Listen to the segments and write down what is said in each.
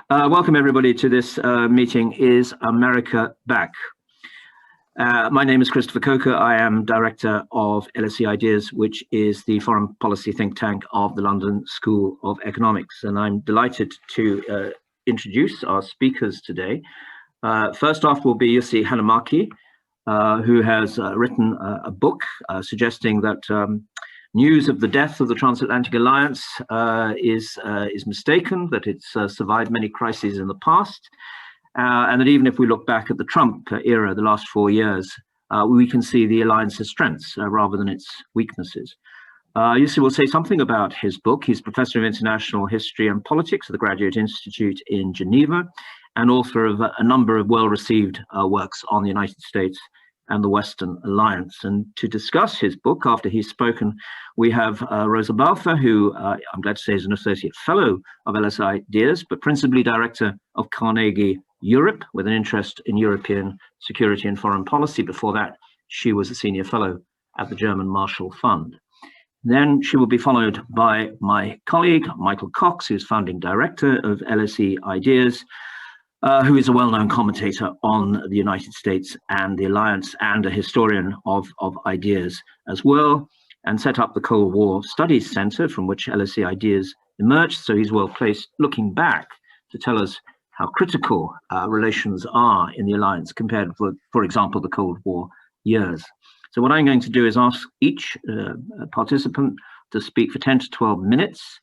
Welcome everybody to this meeting, Is America Back? My name is Christopher Coker. I am director of LSE Ideas, which is the foreign policy think tank of the London School of Economics. And I'm delighted to introduce our speakers today. First off will be Jussi Hanhimäki, who has written a book suggesting that news of the death of the Transatlantic Alliance is mistaken, that it's survived many crises in the past, and that even if we look back at the Trump era, the last 4 years, we can see the alliance's strengths rather than its weaknesses. Jussi will say something about his book. He's Professor of International History and Politics at the Graduate Institute in Geneva and author of a number of well-received works on the United States and the Western Alliance. And to discuss his book, after he's spoken, we have Rosa Balfour, who I'm glad to say is an Associate Fellow of LSE Ideas, but principally Director of Carnegie Europe, with an interest in European security and foreign policy. Before that, she was a Senior Fellow at the German Marshall Fund. Then she will be followed by my colleague, Michael Cox, who's Founding Director of LSE Ideas, who is a well-known commentator on the United States and the Alliance and a historian of ideas as well, and set up the Cold War Studies Center from which LSE Ideas emerged. So he's well placed looking back to tell us how critical relations are in the Alliance compared with, for example, the Cold War years. So what I'm going to do is ask each participant to speak for 10 to 12 minutes.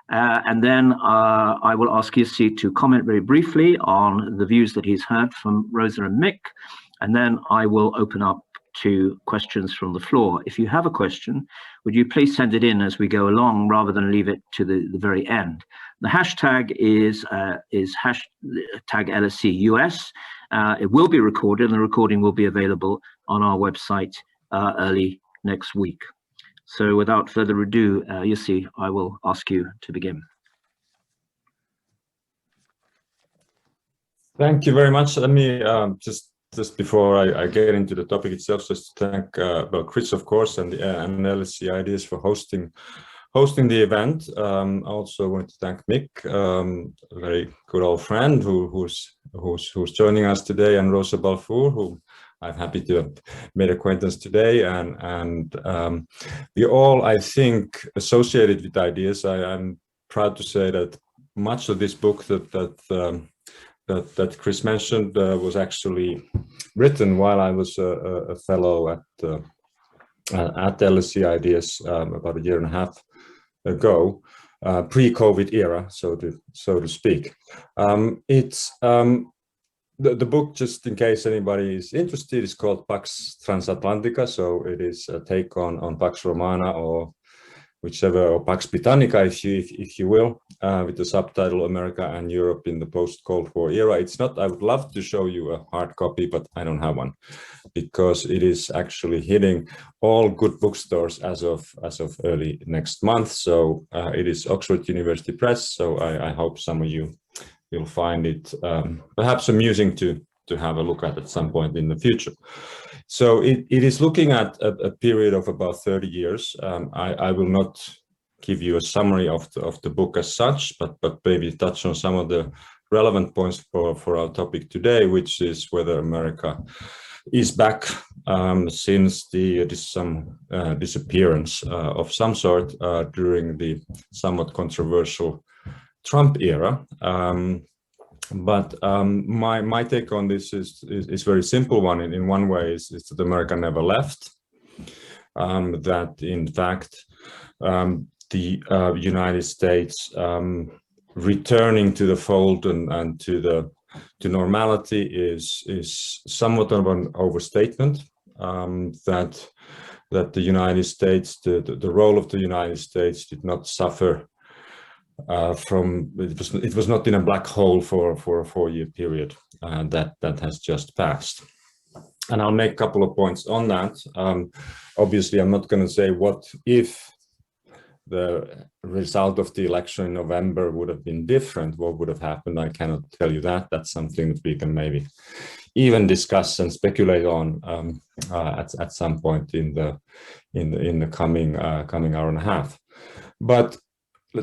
And then I will ask Jussi to comment very briefly on the views that he's heard from Rosa and Mick, and then I will open up to questions from the floor. If you have a question, would you please send it in as we go along rather than leave it to the very end. The hashtag is hashtag LSEUS. It will be recorded, and the recording will be available on our website early next week. So without further ado, Jussi, I will ask you to begin. Thank you very much. Let me just before I get into the topic itself, just to thank Chris, of course, and LSE Ideas for hosting the event. I also want to thank Mick, a very good old friend who's joining us today, and Rosa Balfour, who I'm happy to have made acquaintance today, and we all, I think, associated with ideas. I'm proud to say that much of this book that Chris mentioned was actually written while I was a fellow at LSE Ideas about a year and a half ago, pre-COVID era, so to speak. The book, just in case anybody is interested, is called Pax Transatlantica. So it is a take on Pax Romana, or whichever, or Pax Britannica, if you will, with the subtitle America and Europe in the post-Cold War era. It's not, I would love to show you a hard copy, but I don't have one, because it is actually hitting all good bookstores as of early next month. So it is Oxford University Press. So I hope some of you will find it perhaps amusing to have a look at some point in the future. So it is looking at a period of about 30 years. I will not give you a summary of the book as such, but maybe touch on some of the relevant points for our topic today, which is whether America is back since the disappearance of some sort during the somewhat controversial Trump era. But my take on this is very simple one. In one way is that America never left. That in fact the United States returning to the fold and to normality is somewhat of an overstatement. That the United States, the role of the United States did not suffer it was not in a black hole for a 4-year period that has just passed. And I'll make a couple of points on that. Obviously, I'm not going to say what if the result of the election in November would have been different, what would have happened. I cannot tell you that. That's something that we can maybe even discuss and speculate on at some point in the coming hour and a half. But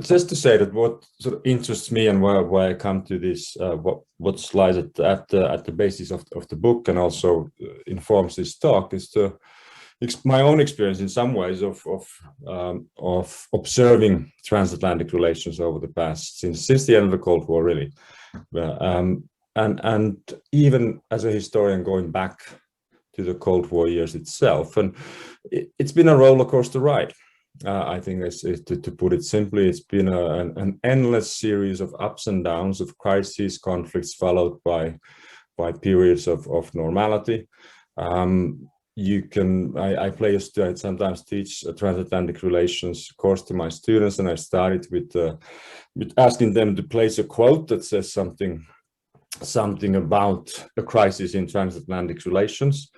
just to say that what sort of interests me and why I come to this, what lies at the basis of the book and also informs this talk is my own experience in some ways of observing transatlantic relations over the past since the end of the Cold War, really, and even as a historian going back to the Cold War years itself, and it's been a roller coaster ride. I think to put it simply, it's been an endless series of ups and downs, of crises, conflicts, followed by periods of normality. I sometimes teach a transatlantic relations course to my students, and I started with asking them to place a quote that says something about a crisis in transatlantic relations.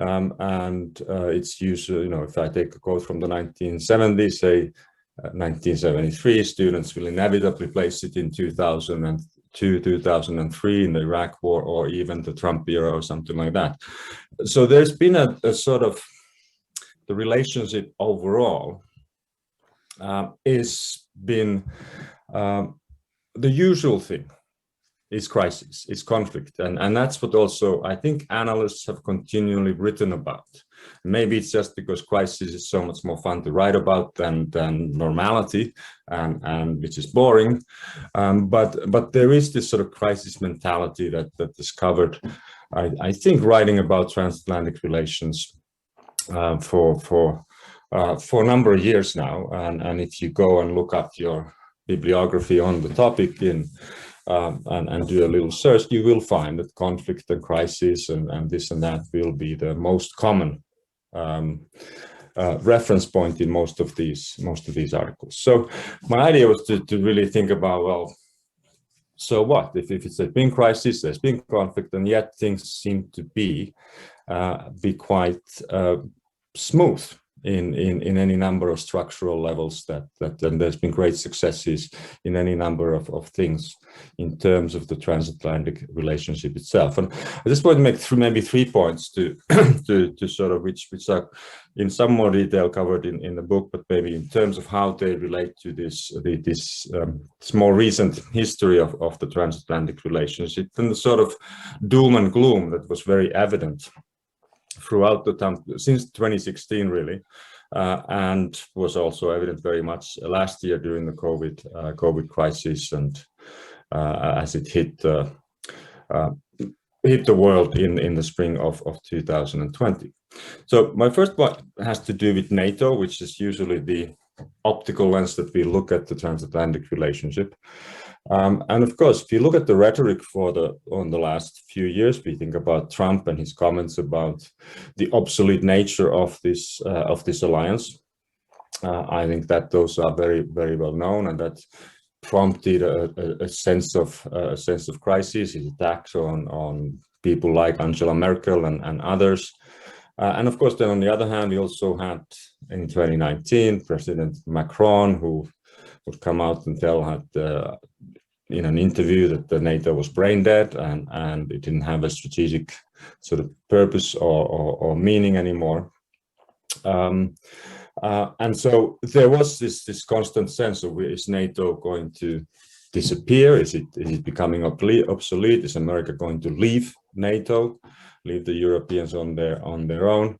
It's usually, if I take a quote from the 1970s, say 1973, students will inevitably place it in 2002, 2003 in the Iraq War, or even the Trump era or something like that. So there's been a sort of, the relationship overall is been the usual thing. Is crisis, is conflict, and that's what also I think analysts have continually written about. Maybe it's just because crisis is so much more fun to write about than normality, and which is boring. But there is this sort of crisis mentality that is covered, I think, writing about transatlantic relations for a number of years now. And if you go and look up your bibliography on the topic and do a little search, you will find that conflict and crisis and this and that will be the most common reference point in most of these articles. So my idea was to really think about, well, so what if it's a been crisis, there's been conflict, and yet things seem to be quite smooth in any number of structural levels, and there's been great successes in any number of things in terms of the transatlantic relationship itself. And I just want to make maybe 3 points to sort of which are in some more detail covered in the book, but maybe in terms of how they relate to this more recent history of the transatlantic relationship and the sort of doom and gloom that was very evident throughout the time since 2016, really, and was also evident very much last year during the COVID crisis, and as it hit the world in the spring of 2020. So my first point has to do with NATO, which is usually the optical lens that we look at the transatlantic relationship. And of course, if you look at the rhetoric on the last few years, we think about Trump and his comments about the obsolete nature of this alliance. I think that those are very, very well known, and that prompted a sense of crisis, his attacks on people like Angela Merkel and others. And of course, then on the other hand, we also had in 2019 President Macron, who would come out and tell in an interview that the NATO was brain dead and it didn't have a strategic sort of purpose or meaning anymore. And so there was this constant sense of, is NATO going to disappear? Is it becoming obsolete? Is America going to leave NATO, leave the Europeans on their own?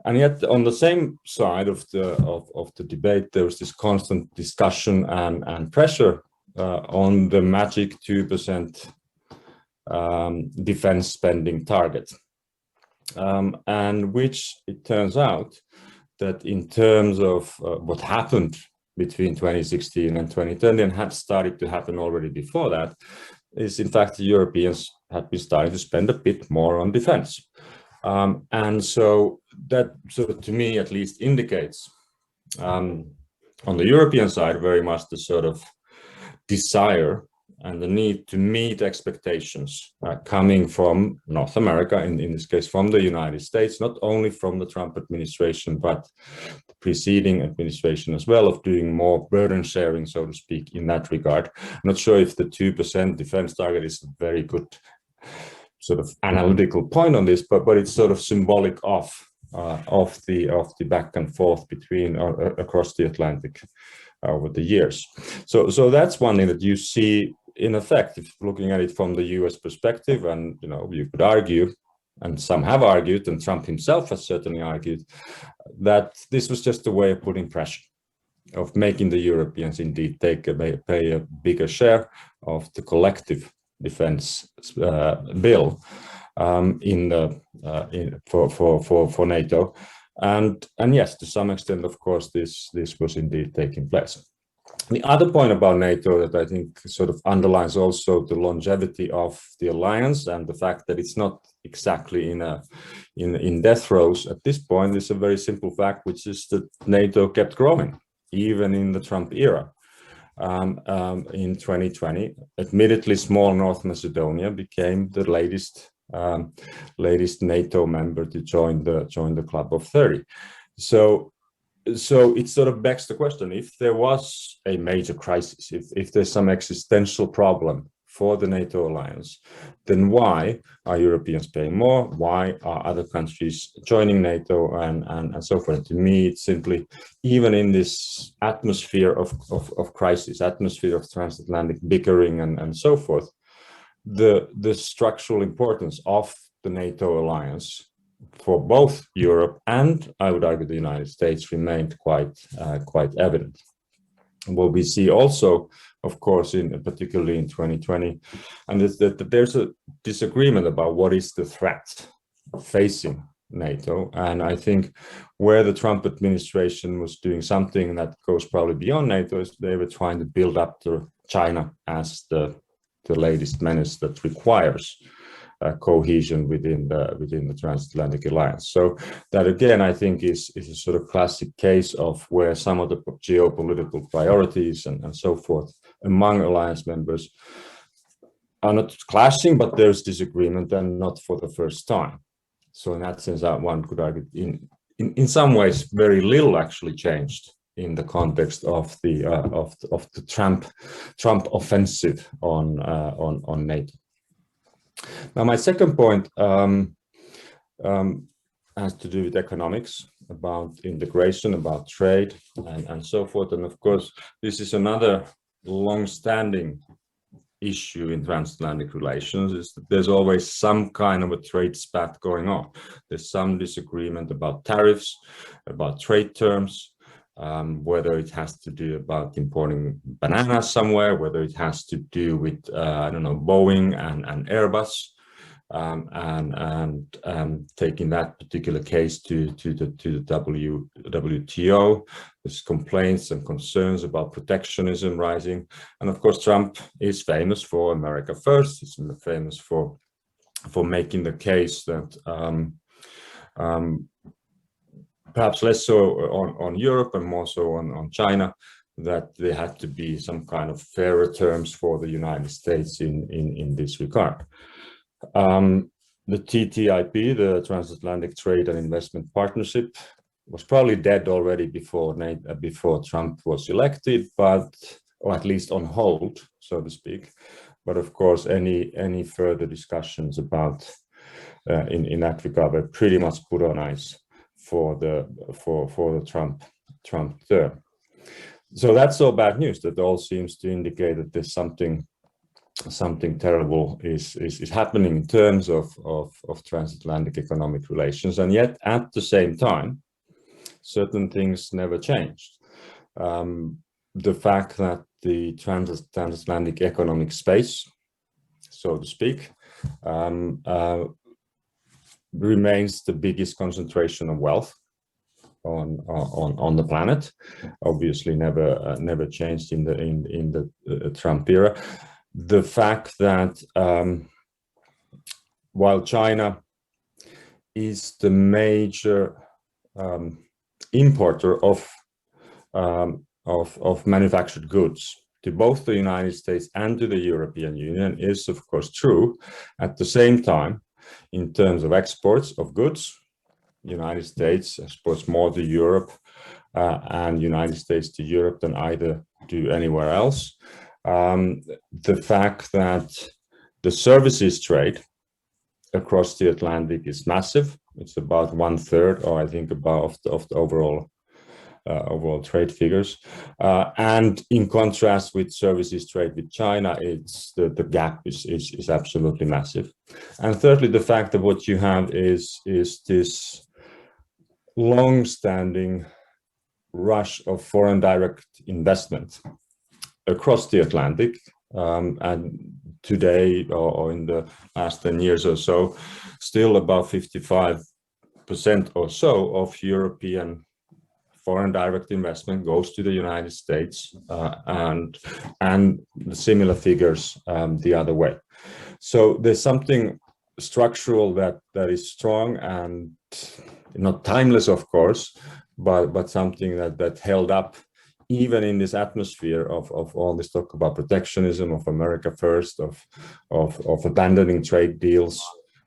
And yet, on the same side of the debate, there was this constant discussion and pressure on the magic 2% defense spending target, and which it turns out that in terms of what happened between 2016 and 2020 and had started to happen already before that, is in fact the Europeans had been starting to spend a bit more on defense. And so that sort of, to me at least, indicates on the European side very much the sort of desire and the need to meet expectations coming from North America, in this case from the United States, not only from the Trump administration, but the preceding administration as well, of doing more burden sharing, so to speak, in that regard. I'm not sure if the 2% defense target is a very good sort of analytical point on this, but it's sort of symbolic of the back and forth between across the Atlantic over the years. So that's one thing that you see in effect, if looking at it from the US perspective, and you could argue, and some have argued, and Trump himself has certainly argued, that this was just a way of putting pressure, of making the Europeans indeed pay a bigger share of the collective defense bill for NATO. And yes, to some extent, of course, this was indeed taking place. The other point about NATO that I think sort of underlines also the longevity of the alliance and the fact that it's not exactly in death throes at this point is a very simple fact, which is that NATO kept growing even in the Trump era. In 2020, admittedly small North Macedonia became the latest NATO member to join the club of 30. So it sort of begs the question: if there was a major crisis, if there's some existential problem for the NATO alliance, then why are Europeans paying more? Why are other countries joining NATO and so forth? To me, it's simply, even in this atmosphere of crisis, atmosphere of transatlantic bickering and so forth, the structural importance of the NATO alliance for both Europe and, I would argue, the United States remained quite evident. What we see also, of course, particularly in 2020, and is that there's a disagreement about what is the threat facing NATO. And I think where the Trump administration was doing something that goes probably beyond NATO is they were trying to build up to China as the latest menace that requires cohesion within the transatlantic alliance. So that, again, I think is a sort of classic case of where some of the geopolitical priorities and so forth among alliance members are not clashing, but there's disagreement, and not for the first time. So in that sense, that one could argue in some ways very little actually changed in the context of the Trump offensive on NATO. Now, my second point has to do with economics, about integration, about trade, and so forth. And of course, this is another long-standing issue in transatlantic relations, is that there's always some kind of a trade spat going on. There's some disagreement about tariffs, about trade terms, whether it has to do about importing bananas somewhere, whether it has to do with Boeing and Airbus, and taking that particular case to the WTO. There's complaints and concerns about protectionism rising, and of course Trump is famous for America First. He's famous for making the case that perhaps less so on Europe and more so on China, that there had to be some kind of fairer terms for the United States in this regard. The TTIP, the Transatlantic Trade and Investment Partnership, was probably dead already before Trump was elected, or at least on hold, so to speak. But of course, any further discussions about in that regard were pretty much put on ice for the Trump term. So that's all bad news. That all seems to indicate that there's something terrible is happening in terms of transatlantic economic relations, and yet at the same time, certain things never changed. The fact that the transatlantic economic space, so to speak, remains the biggest concentration of wealth on the planet. Obviously, never changed in the Trump era. The fact that while China is the major importer of manufactured goods to both the United States and to the European Union, is of course true. At the same time, in terms of exports of goods, United States exports more to Europe and United States to Europe than either do anywhere else. The fact that the services trade across the Atlantic is massive. It's about 1/3, or I think, of the overall overall trade figures. And in contrast with services trade with China, it's the gap is absolutely massive. And thirdly, the fact that what you have is this long-standing rush of foreign direct investment across the Atlantic, and today or in the last 10 years or so, still about 55% or so of European foreign direct investment goes to the United States, and the similar figures the other way. So there's something structural that is strong and not timeless, of course, but something that held up even in this atmosphere of all this talk about protectionism, of America first, of abandoning trade deals,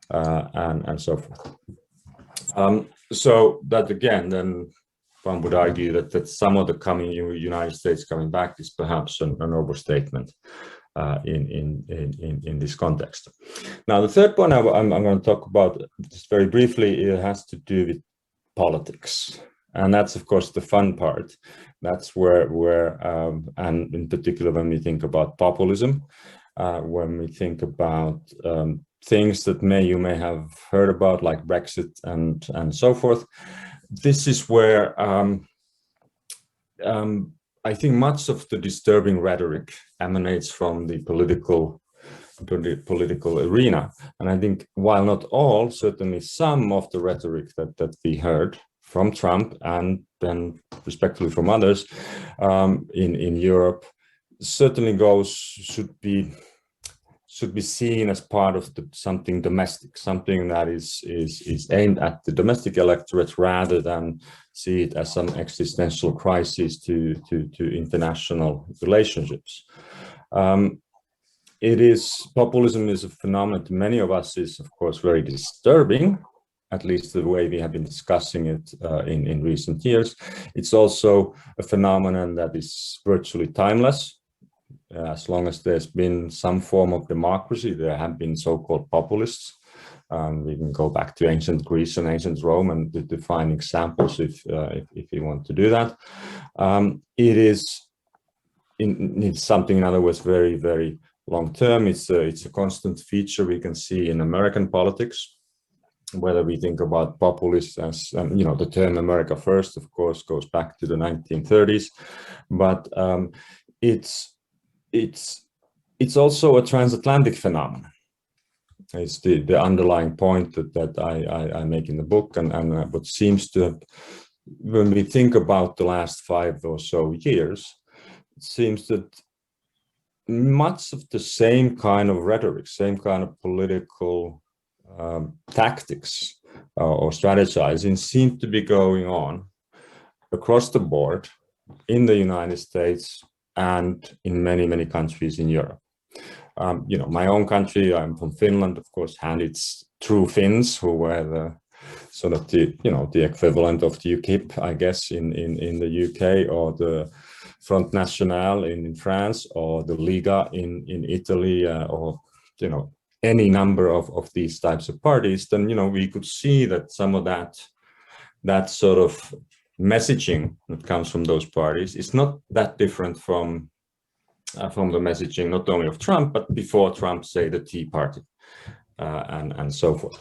and so forth. So that again, then one would argue that some of the coming United States coming back is perhaps an overstatement in this context. Now, the third point I'm going to talk about just very briefly, it has to do with politics. And that's, of course, the fun part. That's where and in particular, when we think about populism, when we think about things that you may have heard about, like Brexit and so forth. This is where I think much of the disturbing rhetoric emanates from the political arena. And I think while not all, certainly some of the rhetoric that we heard from Trump and then respectively from others in Europe certainly should be seen as part of something domestic, something that is aimed at the domestic electorate rather than see it as some existential crisis to international relationships. Populism is a phenomenon to many of us is, of course, very disturbing, at least the way we have been discussing it in recent years. It's also a phenomenon that is virtually timeless. As long as there's been some form of democracy, there have been so-called populists. We can go back to ancient Greece and ancient Rome and define examples if you want to do that. It's something, in other words, very, very long-term. It's a constant feature we can see in American politics, whether we think about populists as, the term America first, of course, goes back to the 1930s, but it's also a transatlantic phenomenon. It's the underlying point that I make in the book, and what seems to have, when we think about the last 5 or so years, it seems that much of the same kind of rhetoric, same kind of political tactics or strategizing seem to be going on across the board in the United States and in many, many countries in Europe. My own country, I'm from Finland, of course, and it's true Finns who were the sort of the equivalent of the UKIP, I guess, in the UK, or the Front National in France, or the Liga in Italy, or any number of these types of parties. Then we could see that some of that sort of messaging that comes from those parties is not that different from the messaging not only of Trump, but before Trump, say, the Tea Party, and so forth.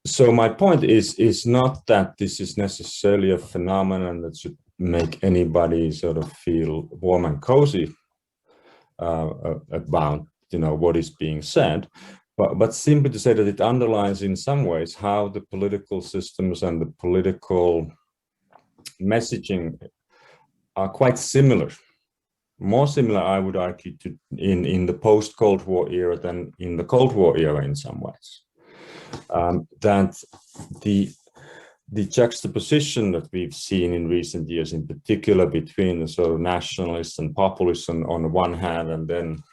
So my point is not that this is necessarily a phenomenon that should make anybody sort of feel warm and cozy about what is being said, but simply to say that it underlines in some ways how the political systems and the political messaging are quite similar. More similar, I would argue, to in the post-Cold War era than in the Cold War era in some ways. That the juxtaposition that we've seen in recent years, in particular between the sort of nationalists and populists on the one hand, and then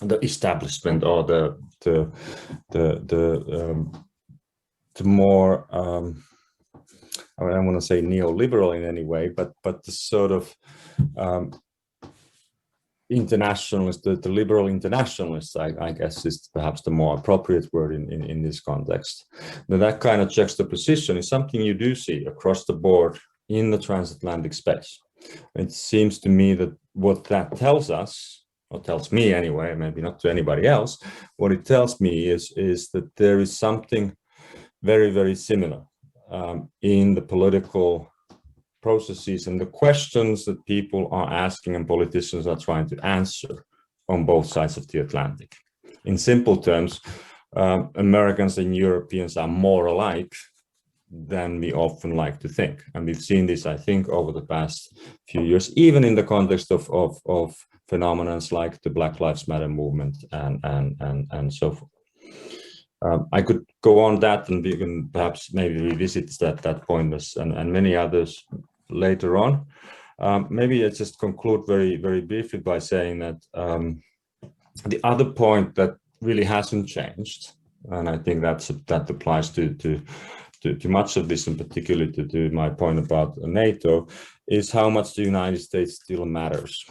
the establishment or the more I don't want to say neoliberal in any way, but the sort of internationalist, the liberal internationalists, I guess, is perhaps the more appropriate word in this context. Now, that kind of juxtaposition is something you do see across the board in the transatlantic space. It seems to me that what that tells us, or tells me anyway, maybe not to anybody else, what it tells me is that there is something very, very similar in the political processes and the questions that people are asking and politicians are trying to answer on both sides of the Atlantic. In simple terms, Americans and Europeans are more alike than we often like to think. And we've seen this, I think, over the past few years, even in the context of phenomena like the Black Lives Matter movement and so forth. I could go on that, and we can perhaps maybe revisit that point and many others later on. Maybe I just conclude very, very briefly by saying that the other point that really hasn't changed, and I think that applies to much of this, and particularly to my point about NATO, is how much the United States still matters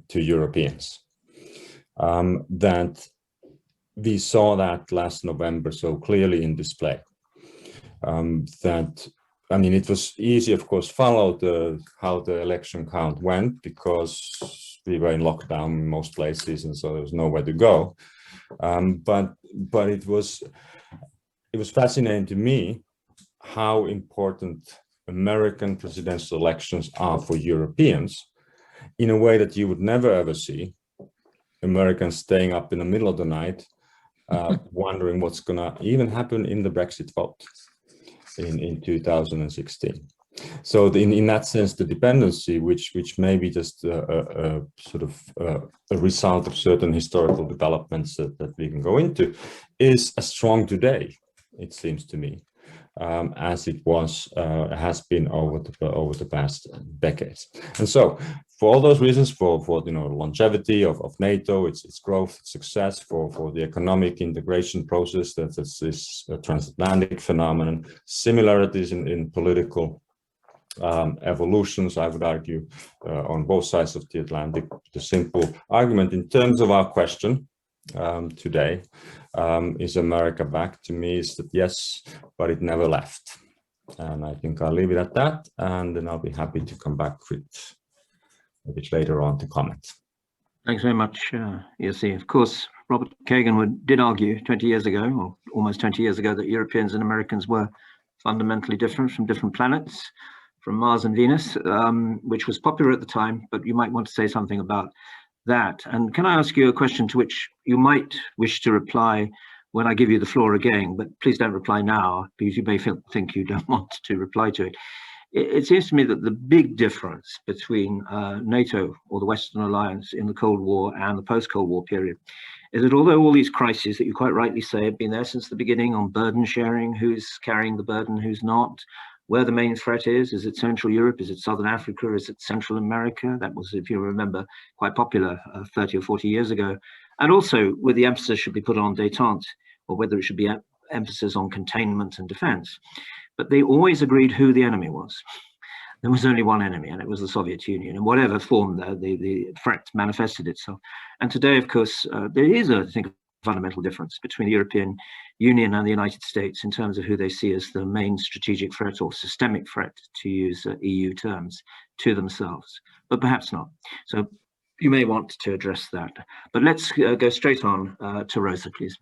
to Europeans. That we saw that last November so clearly in display. That, I mean, it was easy, of course, follow how the election count went, because we were in lockdown in most places, and so there was nowhere to go. But it was fascinating to me how important American presidential elections are for Europeans, in a way that you would never ever see Americans staying up in the middle of the night wondering what's going to even happen in the Brexit vote in 2016. So in that sense, the dependency, which may be just a sort of a result of certain historical developments that we can go into, is as strong today, it seems to me, as it has been over the past decades. And so, for all those reasons, for longevity of NATO, its growth, its success, for the economic integration process, that's this transatlantic phenomenon, similarities in political evolutions, I would argue, on both sides of the Atlantic. The simple argument in terms of our question today, is America back? To me, is that yes, but it never left. And I think I'll leave it at that, and then I'll be happy to come back with a bit later on to comment. Thanks very much, Jussi. Of course, Robert Kagan did argue 20 years ago, or almost 20 years ago, that Europeans and Americans were fundamentally different, from different planets, from Mars and Venus, which was popular at the time, but you might want to say something about that. And can I ask you a question to which you might wish to reply when I give you the floor again, but please don't reply now, because you may think you don't want to reply to it. It seems to me that the big difference between NATO, or the Western Alliance, in the Cold War and the post-Cold War period is that although all these crises that you quite rightly say have been there since the beginning, on burden sharing, who's carrying the burden, who's not, where the main threat is it Central Europe, is it Southern Africa, is it Central America? That was, if you remember, quite popular 30 or 40 years ago. And also whether the emphasis should be put on détente, or whether it should be emphasis on containment and defense. But they always agreed who the enemy was. There was only one enemy, and it was the Soviet Union, in whatever form the threat manifested itself. And today, of course, there is, I think, a fundamental difference between the European Union and the United States in terms of who they see as the main strategic threat, or systemic threat, to use EU terms, to themselves, but perhaps not. So you may want to address that. But let's go straight on to Rosa, please.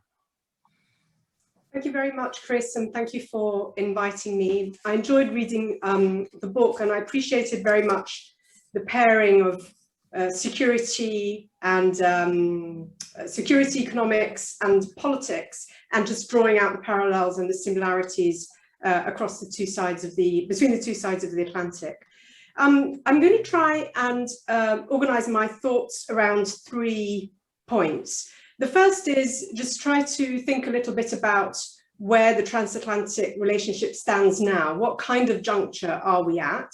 Thank you very much, Chris, and thank you for inviting me. I enjoyed reading the book, and I appreciated very much the pairing of security and security economics and politics, and just drawing out the parallels and the similarities across the two sides of between the two sides of the Atlantic. I'm going to try and organize my thoughts around 3 points. The first is just try to think a little bit about where the transatlantic relationship stands now. What kind of juncture are we at?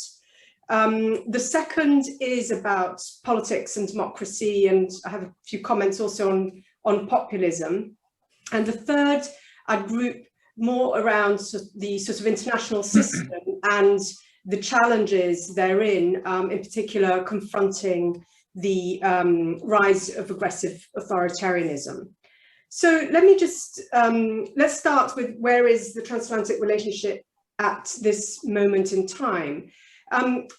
The second is about politics and democracy, and I have a few comments also on populism. And the third, I'd group more around the sort of international system and the challenges therein, in particular confronting the rise of aggressive authoritarianism. So let me just, let's start with where is the transatlantic relationship at this moment in time. And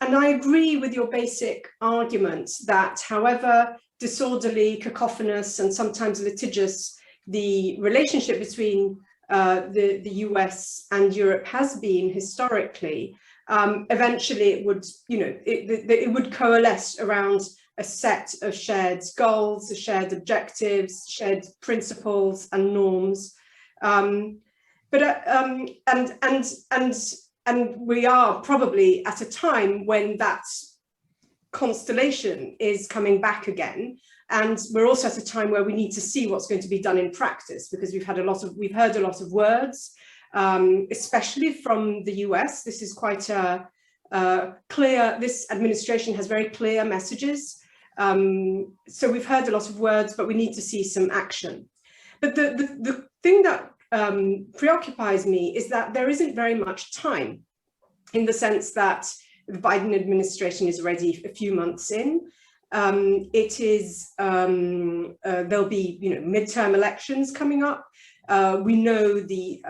I agree with your basic argument that however disorderly, cacophonous, and sometimes litigious the relationship between the US and Europe has been historically, eventually it would, it would coalesce around a set of shared goals, shared objectives, shared principles and norms. And we are probably at a time when that constellation is coming back again. And we're also at a time where we need to see what's going to be done in practice, because we've heard a lot of words, especially from the US. This is quite clear. This administration has very clear messages. So we've heard a lot of words, but we need to see some action. But the thing that preoccupies me is that there isn't very much time, in the sense that the Biden administration is already a few months in. It is, there'll be, midterm elections coming up. We know the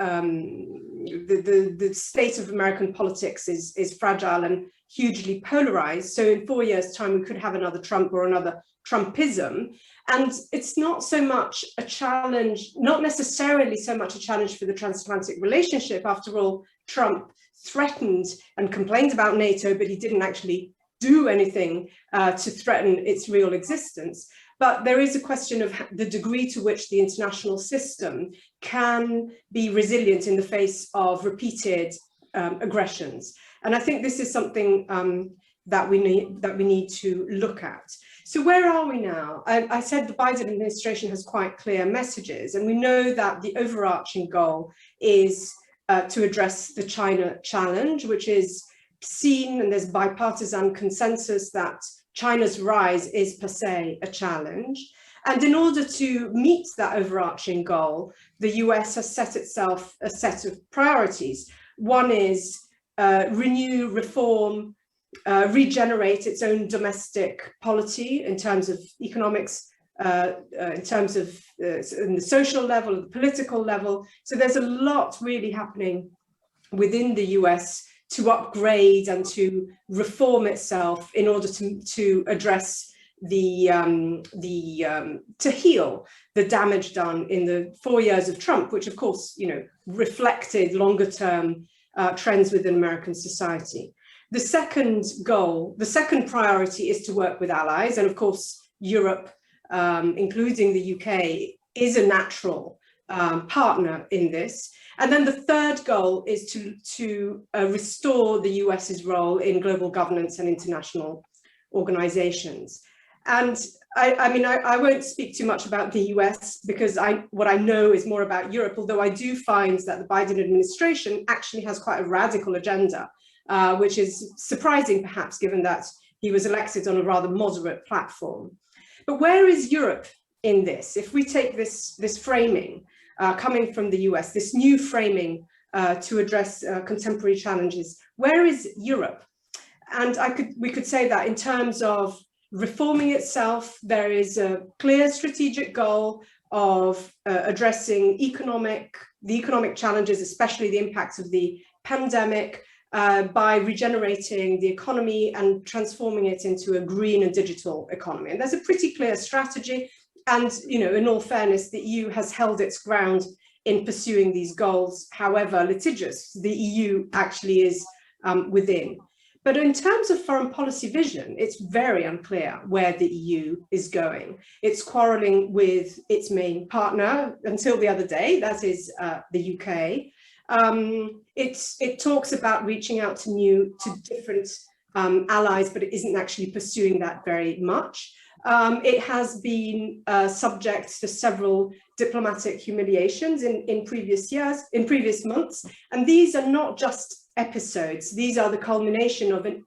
state of American politics is fragile and hugely polarized. So in 4 years' time, we could have another Trump or another Trumpism. And it's not so much a challenge, not necessarily so much a challenge for the transatlantic relationship. After all, Trump threatened and complained about NATO, but he didn't actually do anything to threaten its real existence. But there is a question of the degree to which the international system can be resilient in the face of repeated aggressions. And I think this is something that we need to look at. So where are we now? I said the Biden administration has quite clear messages, and we know that the overarching goal is to address the China challenge, which is seen, and there's bipartisan consensus that China's rise is per se a challenge. And in order to meet that overarching goal, the US has set itself a set of priorities. One is renew, reform, regenerate its own domestic polity in terms of economics, in terms of in the social level, the political level. So there's a lot really happening within the US to upgrade and to reform itself in order to address to heal the damage done in the 4 years of Trump, which of course, reflected longer term trends within American society. The second goal, the second priority is to work with allies. And of course, Europe, including the UK, is a natural partner in this. And then the third goal is to restore the US's role in global governance and international organizations. And I won't speak too much about the US, because what I know is more about Europe, although I do find that the Biden administration actually has quite a radical agenda, which is surprising perhaps, given that he was elected on a rather moderate platform. But where is Europe in this? If we take this framing coming from the US, this new framing to address contemporary challenges, where is Europe? And we could say that in terms of reforming itself, there is a clear strategic goal of addressing the economic challenges, especially the impacts of the pandemic, by regenerating the economy and transforming it into a green and digital economy. And there's a pretty clear strategy. And, in all fairness, the EU has held its ground in pursuing these goals, however litigious the EU actually is within. But in terms of foreign policy vision, it's very unclear where the EU is going. It's quarreling with its main partner until the other day, that is the UK. It talks about reaching out to different allies, but it isn't actually pursuing that very much. It has been subject to several diplomatic humiliations in previous months, and these are not just episodes. These are the culmination of an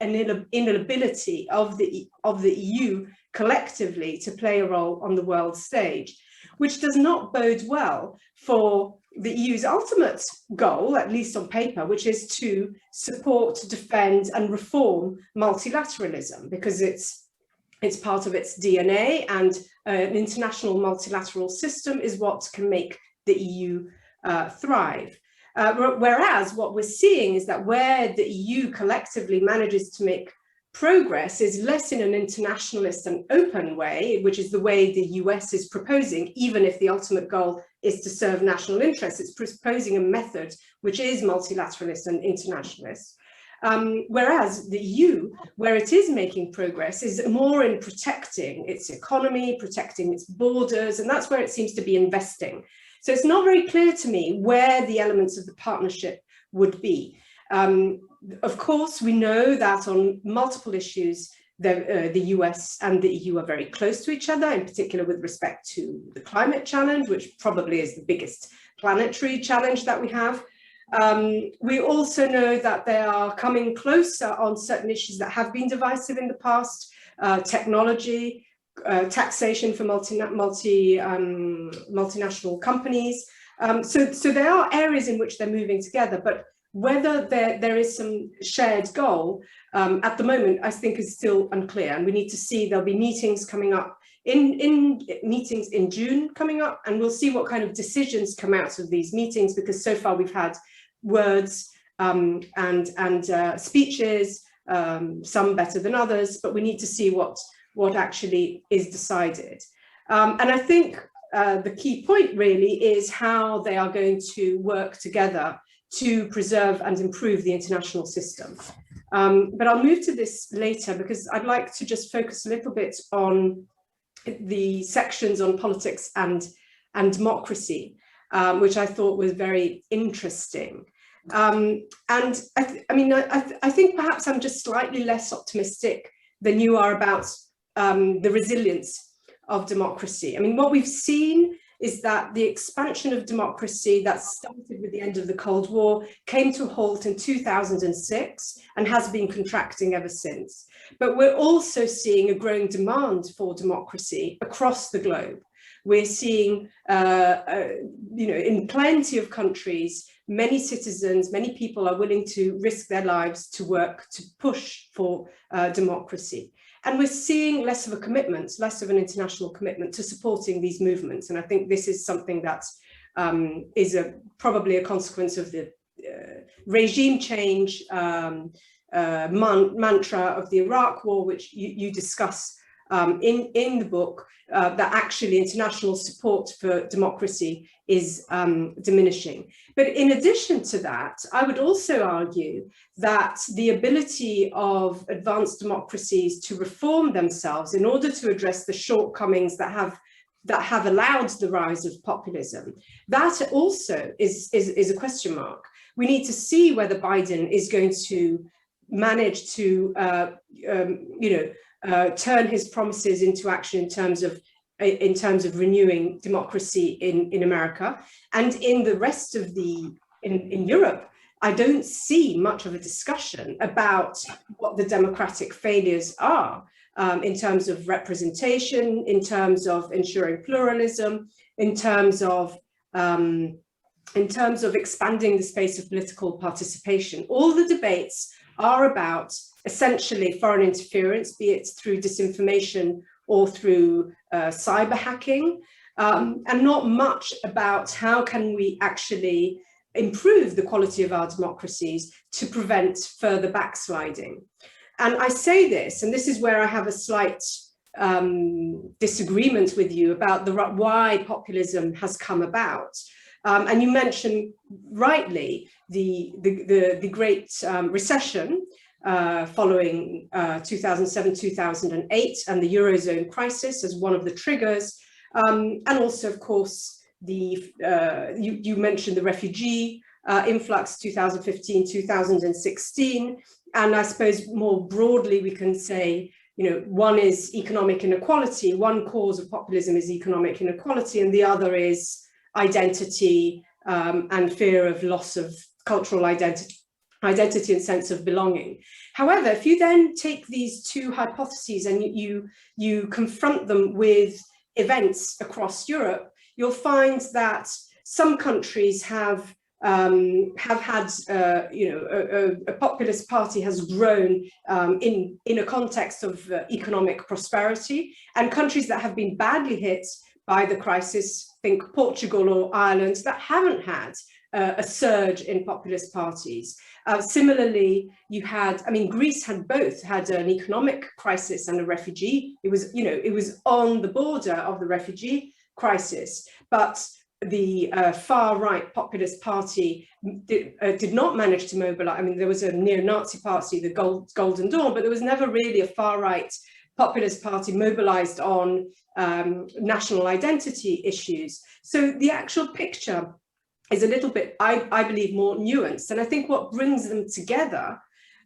inability of the EU collectively to play a role on the world stage, which does not bode well for the EU's ultimate goal, at least on paper, which is to support, defend, and reform multilateralism, because it's part of its DNA, and an international multilateral system is what can make the EU thrive. Whereas what we're seeing is that where the EU collectively manages to make progress is less in an internationalist and open way, which is the way the US is proposing, even if the ultimate goal is to serve national interests. It's proposing a method which is multilateralist and internationalist. Whereas the EU, where it is making progress, is more in protecting its economy, protecting its borders, and that's where it seems to be investing. So it's not very clear to me where the elements of the partnership would be. Of course, we know that on multiple issues, the US and the EU are very close to each other, in particular with respect to the climate challenge, which probably is the biggest planetary challenge that we have. We also know that they are coming closer on certain issues that have been divisive in the past, technology, taxation for multinational companies. So there are areas in which they're moving together, but whether there is some shared goal at the moment, I think is still unclear. And we need to see, there'll be meetings coming up meetings in June coming up, and we'll see what kind of decisions come out of these meetings, because so far we've had words and speeches, some better than others, but we need to see what actually is decided. And I think the key point really is how they are going to work together to preserve and improve the international system. But I'll move to this later, because I'd like to just focus a little bit on the sections on politics and democracy, which I thought was very interesting. And I think perhaps I'm just slightly less optimistic than you are about the resilience of democracy. I mean, what we've seen is that the expansion of democracy that started with the end of the Cold War came to a halt in 2006 and has been contracting ever since. But we're also seeing a growing demand for democracy across the globe. We're seeing, in plenty of countries, many citizens, many people are willing to risk their lives to work to push for democracy. And we're seeing less of a commitment, less of an international commitment to supporting these movements. And I think this is something that is probably a consequence of the regime change mantra of the Iraq War, which you discuss in the book, that actually international support for democracy is diminishing. But in addition to that, I would also argue that the ability of advanced democracies to reform themselves in order to address the shortcomings that have allowed the rise of populism, that also is a question mark. We need to see whether Biden is going to manage to turn his promises into action in terms of renewing democracy in America. And in the rest of in Europe, I don't see much of a discussion about what the democratic failures are in terms of representation, in terms of ensuring pluralism, in terms of expanding the space of political participation. All the debates are about essentially foreign interference, be it through disinformation or through cyber hacking, and not much about how can we actually improve the quality of our democracies to prevent further backsliding. And I say this, and this is where I have a slight disagreement with you about why populism has come about. And you mentioned rightly the Great Recession following 2007, 2008, and the Eurozone crisis as one of the triggers. And also, of course, you mentioned the refugee influx 2015, 2016. And I suppose more broadly, we can say, one is economic inequality. One cause of populism is economic inequality, and the other is identity and fear of loss of cultural identity and sense of belonging. However, if you then take these two hypotheses and you confront them with events across Europe, you'll find that some countries have had, a populist party has grown in a context of economic prosperity, and countries that have been badly hit by the crisis, think Portugal or Ireland, that haven't had a surge in populist parties. Similarly, you had, I mean, Greece had both had an economic crisis and a refugee. It was, you know, it was on the border of the refugee crisis, but the far-right populist party did not manage to mobilize. I mean, there was a neo-Nazi party, the Golden Dawn, but there was never really a far-right populist party mobilized on national identity issues. So the actual picture is a little bit, I believe, more nuanced. And I think what brings them together,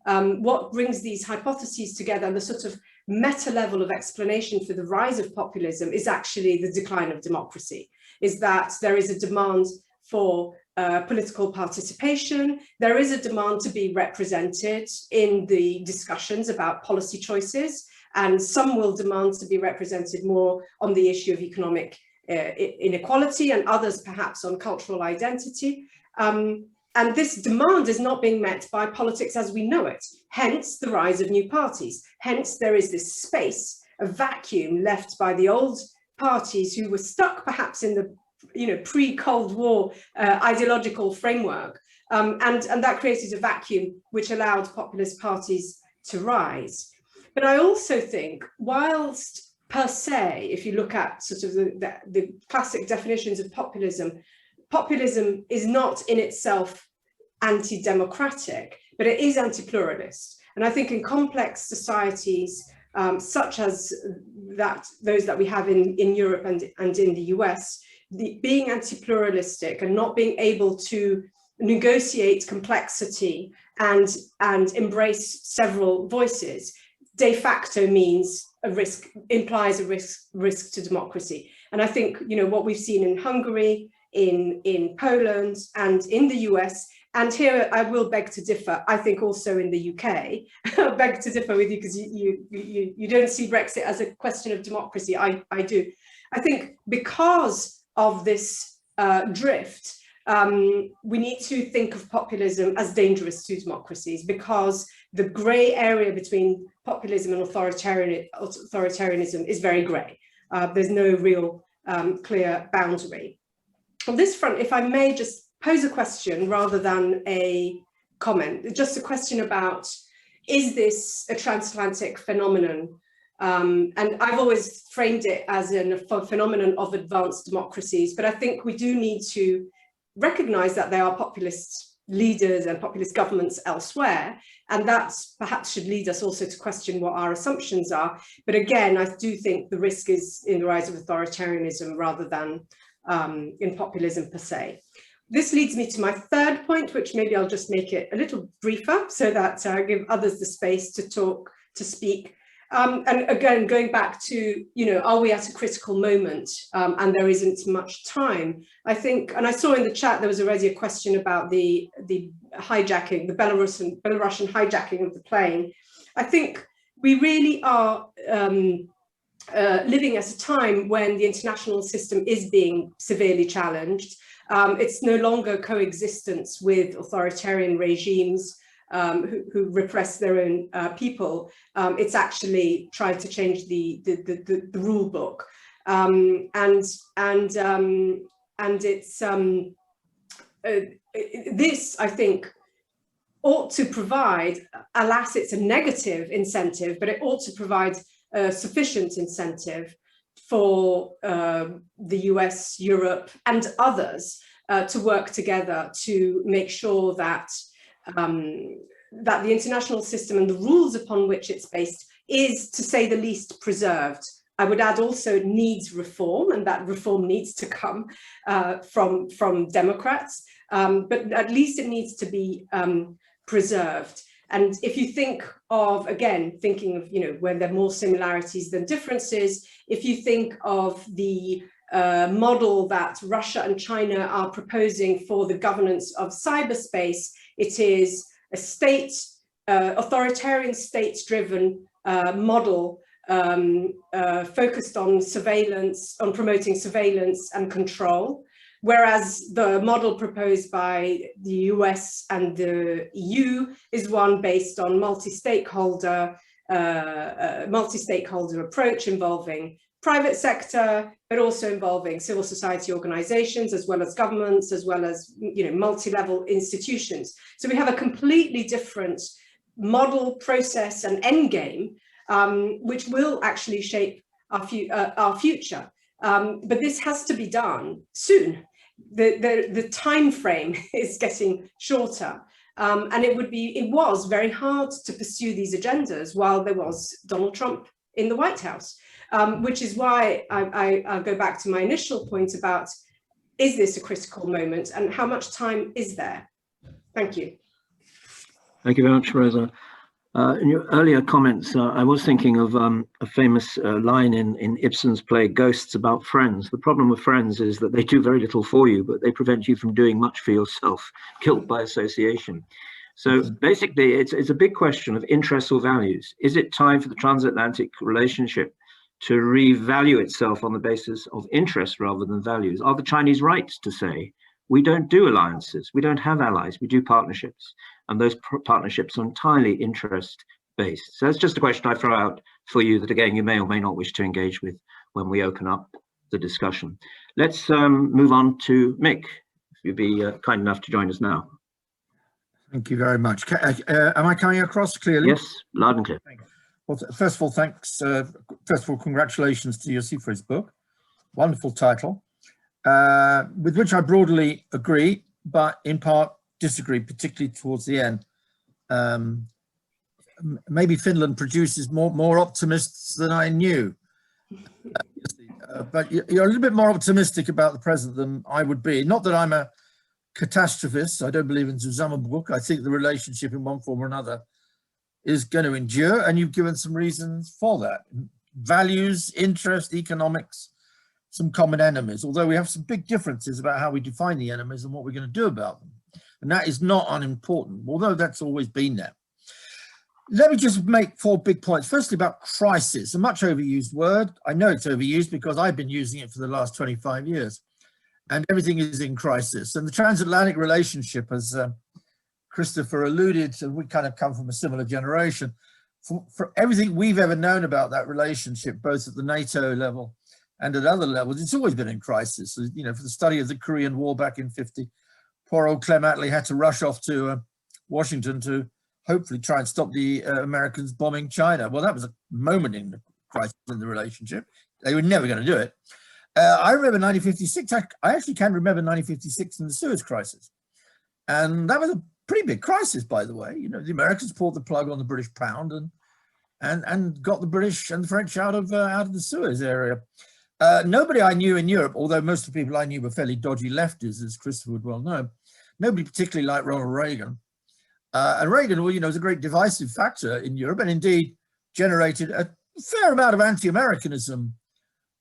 what brings these hypotheses together, the sort of meta level of explanation for the rise of populism is actually the decline of democracy, is that there is a demand for political participation. There is a demand to be represented in the discussions about policy choices, and some will demand to be represented more on the issue of economic inequality, and others perhaps on cultural identity. And this demand is not being met by politics as we know it, hence the rise of new parties. Hence there is this space, a vacuum left by the old parties who were stuck perhaps in the, you know, pre-Cold War ideological framework. And that created a vacuum which allowed populist parties to rise. But I also think, whilst per se, if you look at sort of the classic definitions of populism, populism is not in itself anti-democratic, but it is anti-pluralist. And I think in complex societies, such as those that we have in Europe and in the US, being anti-pluralistic and not being able to negotiate complexity and embrace several voices de facto means a risk, implies a risk to democracy. And I think, you know, what we've seen in Hungary, in Poland, and in the US, and here I will beg to differ, I think also in the UK, I'll beg to differ with you because you don't see Brexit as a question of democracy. I do. I think because of this drift, we need to think of populism as dangerous to democracies, because the grey area between populism and authoritarianism is very grey. There's no real clear boundary. On this front, if I may just pose a question rather than a comment, just a question about, is this a transatlantic phenomenon? And I've always framed it as a phenomenon of advanced democracies, but I think we do need to recognize that there are populist leaders and populist governments elsewhere, and that perhaps should lead us also to question what our assumptions are. But again, I do think the risk is in the rise of authoritarianism rather than in populism per se. This leads me to my third point, which maybe I'll just make it a little briefer so that I give others the space to talk, to speak. And again, going back to, you know, are we at a critical moment and there isn't much time? I think, and I saw in the chat, there was already a question about the hijacking, the Belarusian hijacking of the plane. I think we really are living at a time when the international system is being severely challenged. It's no longer coexistence with authoritarian regimes who repress their own people. It's actually trying to change the rule book, and it's this, I think, ought to provide, alas, it's a negative incentive, but it ought to provide sufficient incentive for the US, Europe, and others to work together to make sure that that the international system and the rules upon which it's based is, to say the least, preserved. I would add also it needs reform, and that reform needs to come from Democrats, but at least it needs to be preserved. And if you think of, again, thinking of, you know, where there are more similarities than differences, if you think of the model that Russia and China are proposing for the governance of cyberspace, it is a state, authoritarian state-driven model focused on surveillance, on promoting surveillance and control, whereas the model proposed by the US and the EU is one based on multi-stakeholder approach involving private sector, but also involving civil society organizations, as well as governments, as well as, you know, multi-level institutions. So we have a completely different model, process, and end game, which will actually shape our future. But this has to be done soon. The time frame is getting shorter. And it was very hard to pursue these agendas while there was Donald Trump in the White House, which is why I'll go back to my initial point about, is this a critical moment and how much time is there? Thank you. Thank you very much, Rosa. In your earlier comments, I was thinking of a famous line in Ibsen's play Ghosts about friends. The problem with friends is that they do very little for you, but they prevent you from doing much for yourself, guilt by association. So basically, it's a big question of interests or values. Is it time for the transatlantic relationship to revalue itself on the basis of interests rather than values? Are the Chinese right to say, we don't do alliances, we don't have allies, we do partnerships, and those partnerships are entirely interest-based? So that's just a question I throw out for you that, again, you may or may not wish to engage with when we open up the discussion. Let's move on to Mick, if you'd be kind enough to join us now. Thank you very much. Am I coming across clearly? Yes, loud and clear. Well, first of all, thanks. First of all, congratulations to Jussi for his book. Wonderful title, with which I broadly agree, but in part disagree, particularly towards the end. Maybe Finland produces more optimists than I knew. But you're a little bit more optimistic about the present than I would be. Not that I'm a catastrophist. I don't believe in Zusammenbruch. I think the relationship in one form or another is going to endure, and you've given some reasons for that. Values, interest, economics, some common enemies, although we have some big differences about how we define the enemies and what we're going to do about them. And that is not unimportant, although that's always been there. Let me just make 4 big points. Firstly, about crisis, a much overused word. I know it's overused because I've been using it for the last 25 years. And everything is in crisis. And the transatlantic relationship, as Christopher alluded to, we kind of come from a similar generation. For everything we've ever known about that relationship, both at the NATO level and at other levels, it's always been in crisis. You know, for the study of the Korean War back in '50, poor old Clem Attlee had to rush off to Washington to hopefully try and stop the Americans bombing China. Well, that was a moment in the crisis in the relationship. They were never going to do it. I remember 1956. I actually can remember 1956 and the Suez Crisis, and that was a pretty big crisis, by the way. You know, the Americans pulled the plug on the British pound and got the British and the French out of the Suez area. Nobody I knew in Europe, although most of the people I knew were fairly dodgy lefties, as Christopher would well know, nobody particularly liked Ronald Reagan. And Reagan, well, you know, was a great divisive factor in Europe, and indeed generated a fair amount of anti-Americanism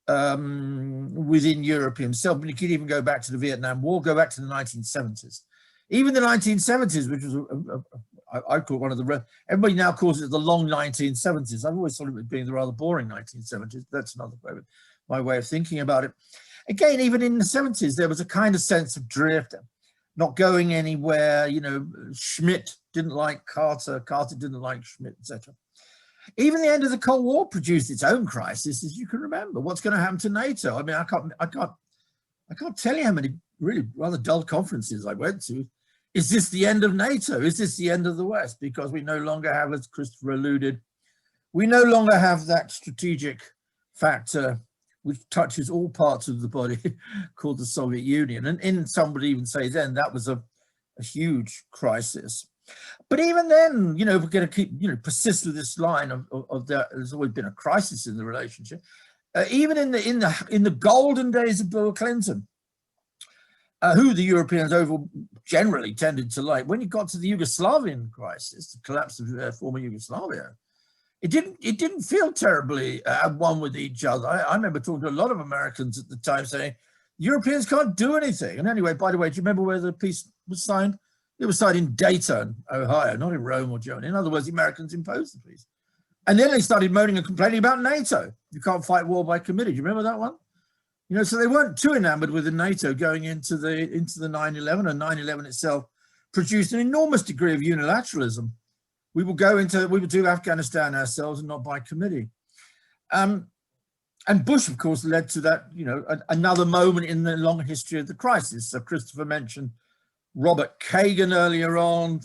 within Europe himself. I mean, you could even go back to the Vietnam War, go back to the 1970s. Even the 1970s, which was, I call it one of the, everybody now calls it the long 1970s. I've always thought of it being the rather boring 1970s. That's another way, my way of thinking about it. Again, even in the 70s, there was a kind of sense of drift, not going anywhere. You know, Schmidt didn't like Carter, Carter didn't like Schmidt, etc. Even the end of the Cold War produced its own crisis, as you can remember. What's going to happen to NATO? I mean, I can't tell you how many really rather dull conferences I went to. Is this the end of NATO? Is this the end of the West? Because we no longer have, as Christopher alluded, we no longer have that strategic factor which touches all parts of the body called the Soviet Union. And some would even say then that was a huge crisis. But even then, you know, if we're going to keep, you know, persist with this line of there's always been a crisis in the relationship. Even in the golden days of Bill Clinton, who the Europeans overall generally tended to like, when you got to the Yugoslavian crisis, the collapse of former Yugoslavia, it didn't feel terribly at one with each other. I remember talking to a lot of Americans at the time saying, Europeans can't do anything. And anyway, by the way, do you remember where the peace was signed? It was signed in Dayton, Ohio, not in Rome or Germany. In other words, the Americans imposed the peace. And then they started moaning and complaining about NATO. You can't fight war by committee. Do you remember that one? You know, so they weren't too enamored with the NATO going into the 9/11, and 9/11 itself produced an enormous degree of unilateralism. We will do Afghanistan ourselves and not by committee. And Bush, of course, led to that, you know, another moment in the long history of the crisis. So Christopher mentioned Robert Kagan earlier on.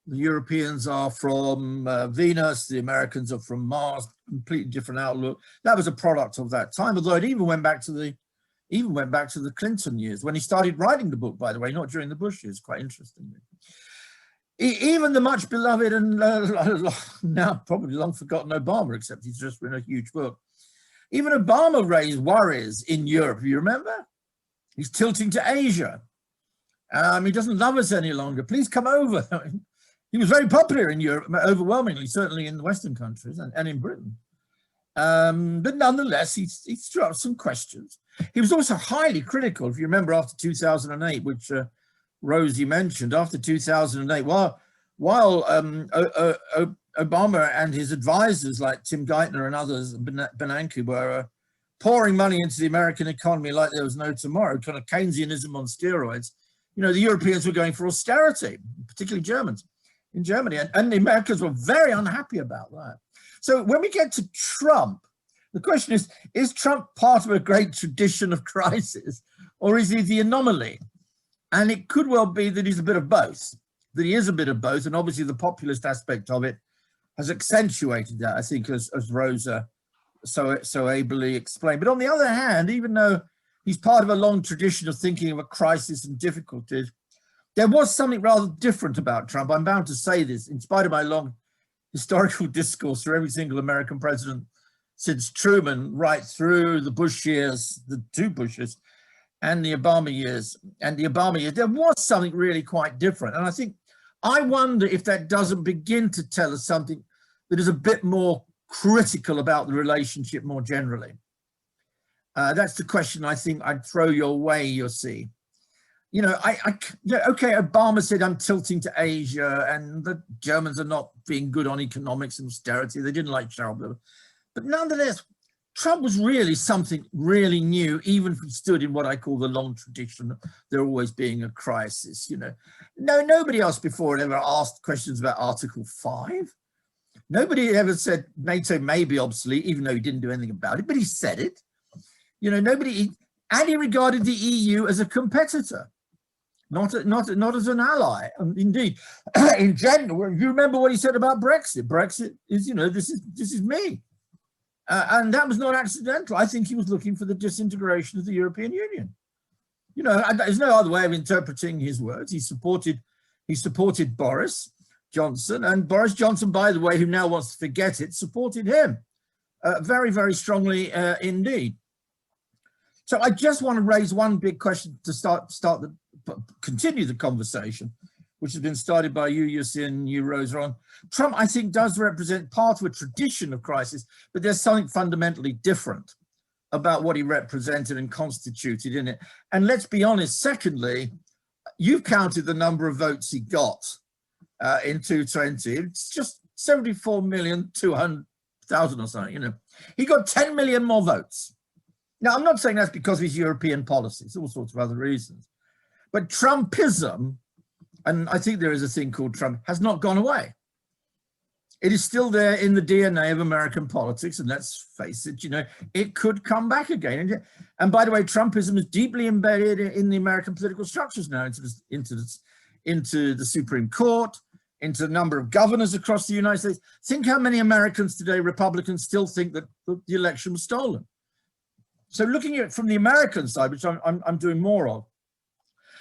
The Europeans are from Venus, the Americans are from Mars, completely different outlook. That was a product of that time, although it even went back to the Clinton years when he started writing the book, by the way, not during the Bush years, quite interestingly. Even the much beloved and now probably long forgotten Obama, except he's just written a huge book. Even Obama raised worries in Europe, you remember? He's tilting to Asia. He doesn't love us any longer. Please come over. He was very popular in Europe, overwhelmingly, certainly in the Western countries and in Britain. But nonetheless, he threw up some questions. He was also highly critical, if you remember, after 2008, which Rosie mentioned, after 2008, while Obama and his advisors like Tim Geithner and others, Bernanke, were pouring money into the American economy like there was no tomorrow, kind of Keynesianism on steroids. You know, the Europeans were going for austerity, particularly Germans in Germany, and the Americans were very unhappy about that. So when we get to Trump, the question is Trump part of a great tradition of crisis, or is he the anomaly? And it could well be that he's a bit of both, that he is a bit of both, and obviously the populist aspect of it has accentuated that, I think, as Rosa so ably explained. But on the other hand, even though he's part of a long tradition of thinking of a crisis and difficulties, there was something rather different about Trump. I'm bound to say this, in spite of my long historical discourse for every single American president since Truman, right through the Bush years, the two Bushes, and the Obama years. There was something really quite different. And I wonder if that doesn't begin to tell us something that is a bit more critical about the relationship more generally. That's the question I think I'd throw your way, you'll see. You know, okay, Obama said I'm tilting to Asia and the Germans are not being good on economics and austerity. They didn't like Schauble. But nonetheless, Trump was really something really new, even if he stood in what I call the long tradition of there always being a crisis. You know, nobody else before had ever asked questions about Article 5. Nobody ever said NATO may be obsolete, even though he didn't do anything about it, but he said it. You know, and he regarded the EU as a competitor, not as an ally. And indeed, in general, you remember what he said about Brexit. Brexit is, you know, this is me. And that was not accidental. I think he was looking for the disintegration of the European Union. You know, there's no other way of interpreting his words. He supported Boris Johnson, and Boris Johnson, by the way, who now wants to forget it, supported him very, very strongly indeed. So I just want to raise one big question to continue the conversation, which has been started by you, Jussi, and you, Rosa, on. Trump, I think, does represent part of a tradition of crisis, but there's something fundamentally different about what he represented and constituted in it. And let's be honest, secondly, you've counted the number of votes he got in 2020. It's just 74,200,000 or something, you know. He got 10 million more votes. Now, I'm not saying that's because of his European policies, all sorts of other reasons. But Trumpism, and I think there is a thing called Trump, has not gone away. It is still there in the DNA of American politics, and let's face it, you know, it could come back again. And by the way, Trumpism is deeply embedded in the American political structures now, into the Supreme Court, into a number of governors across the United States. Think how many Americans today, Republicans, still think that the election was stolen. So looking at it from the American side, which I'm doing more of,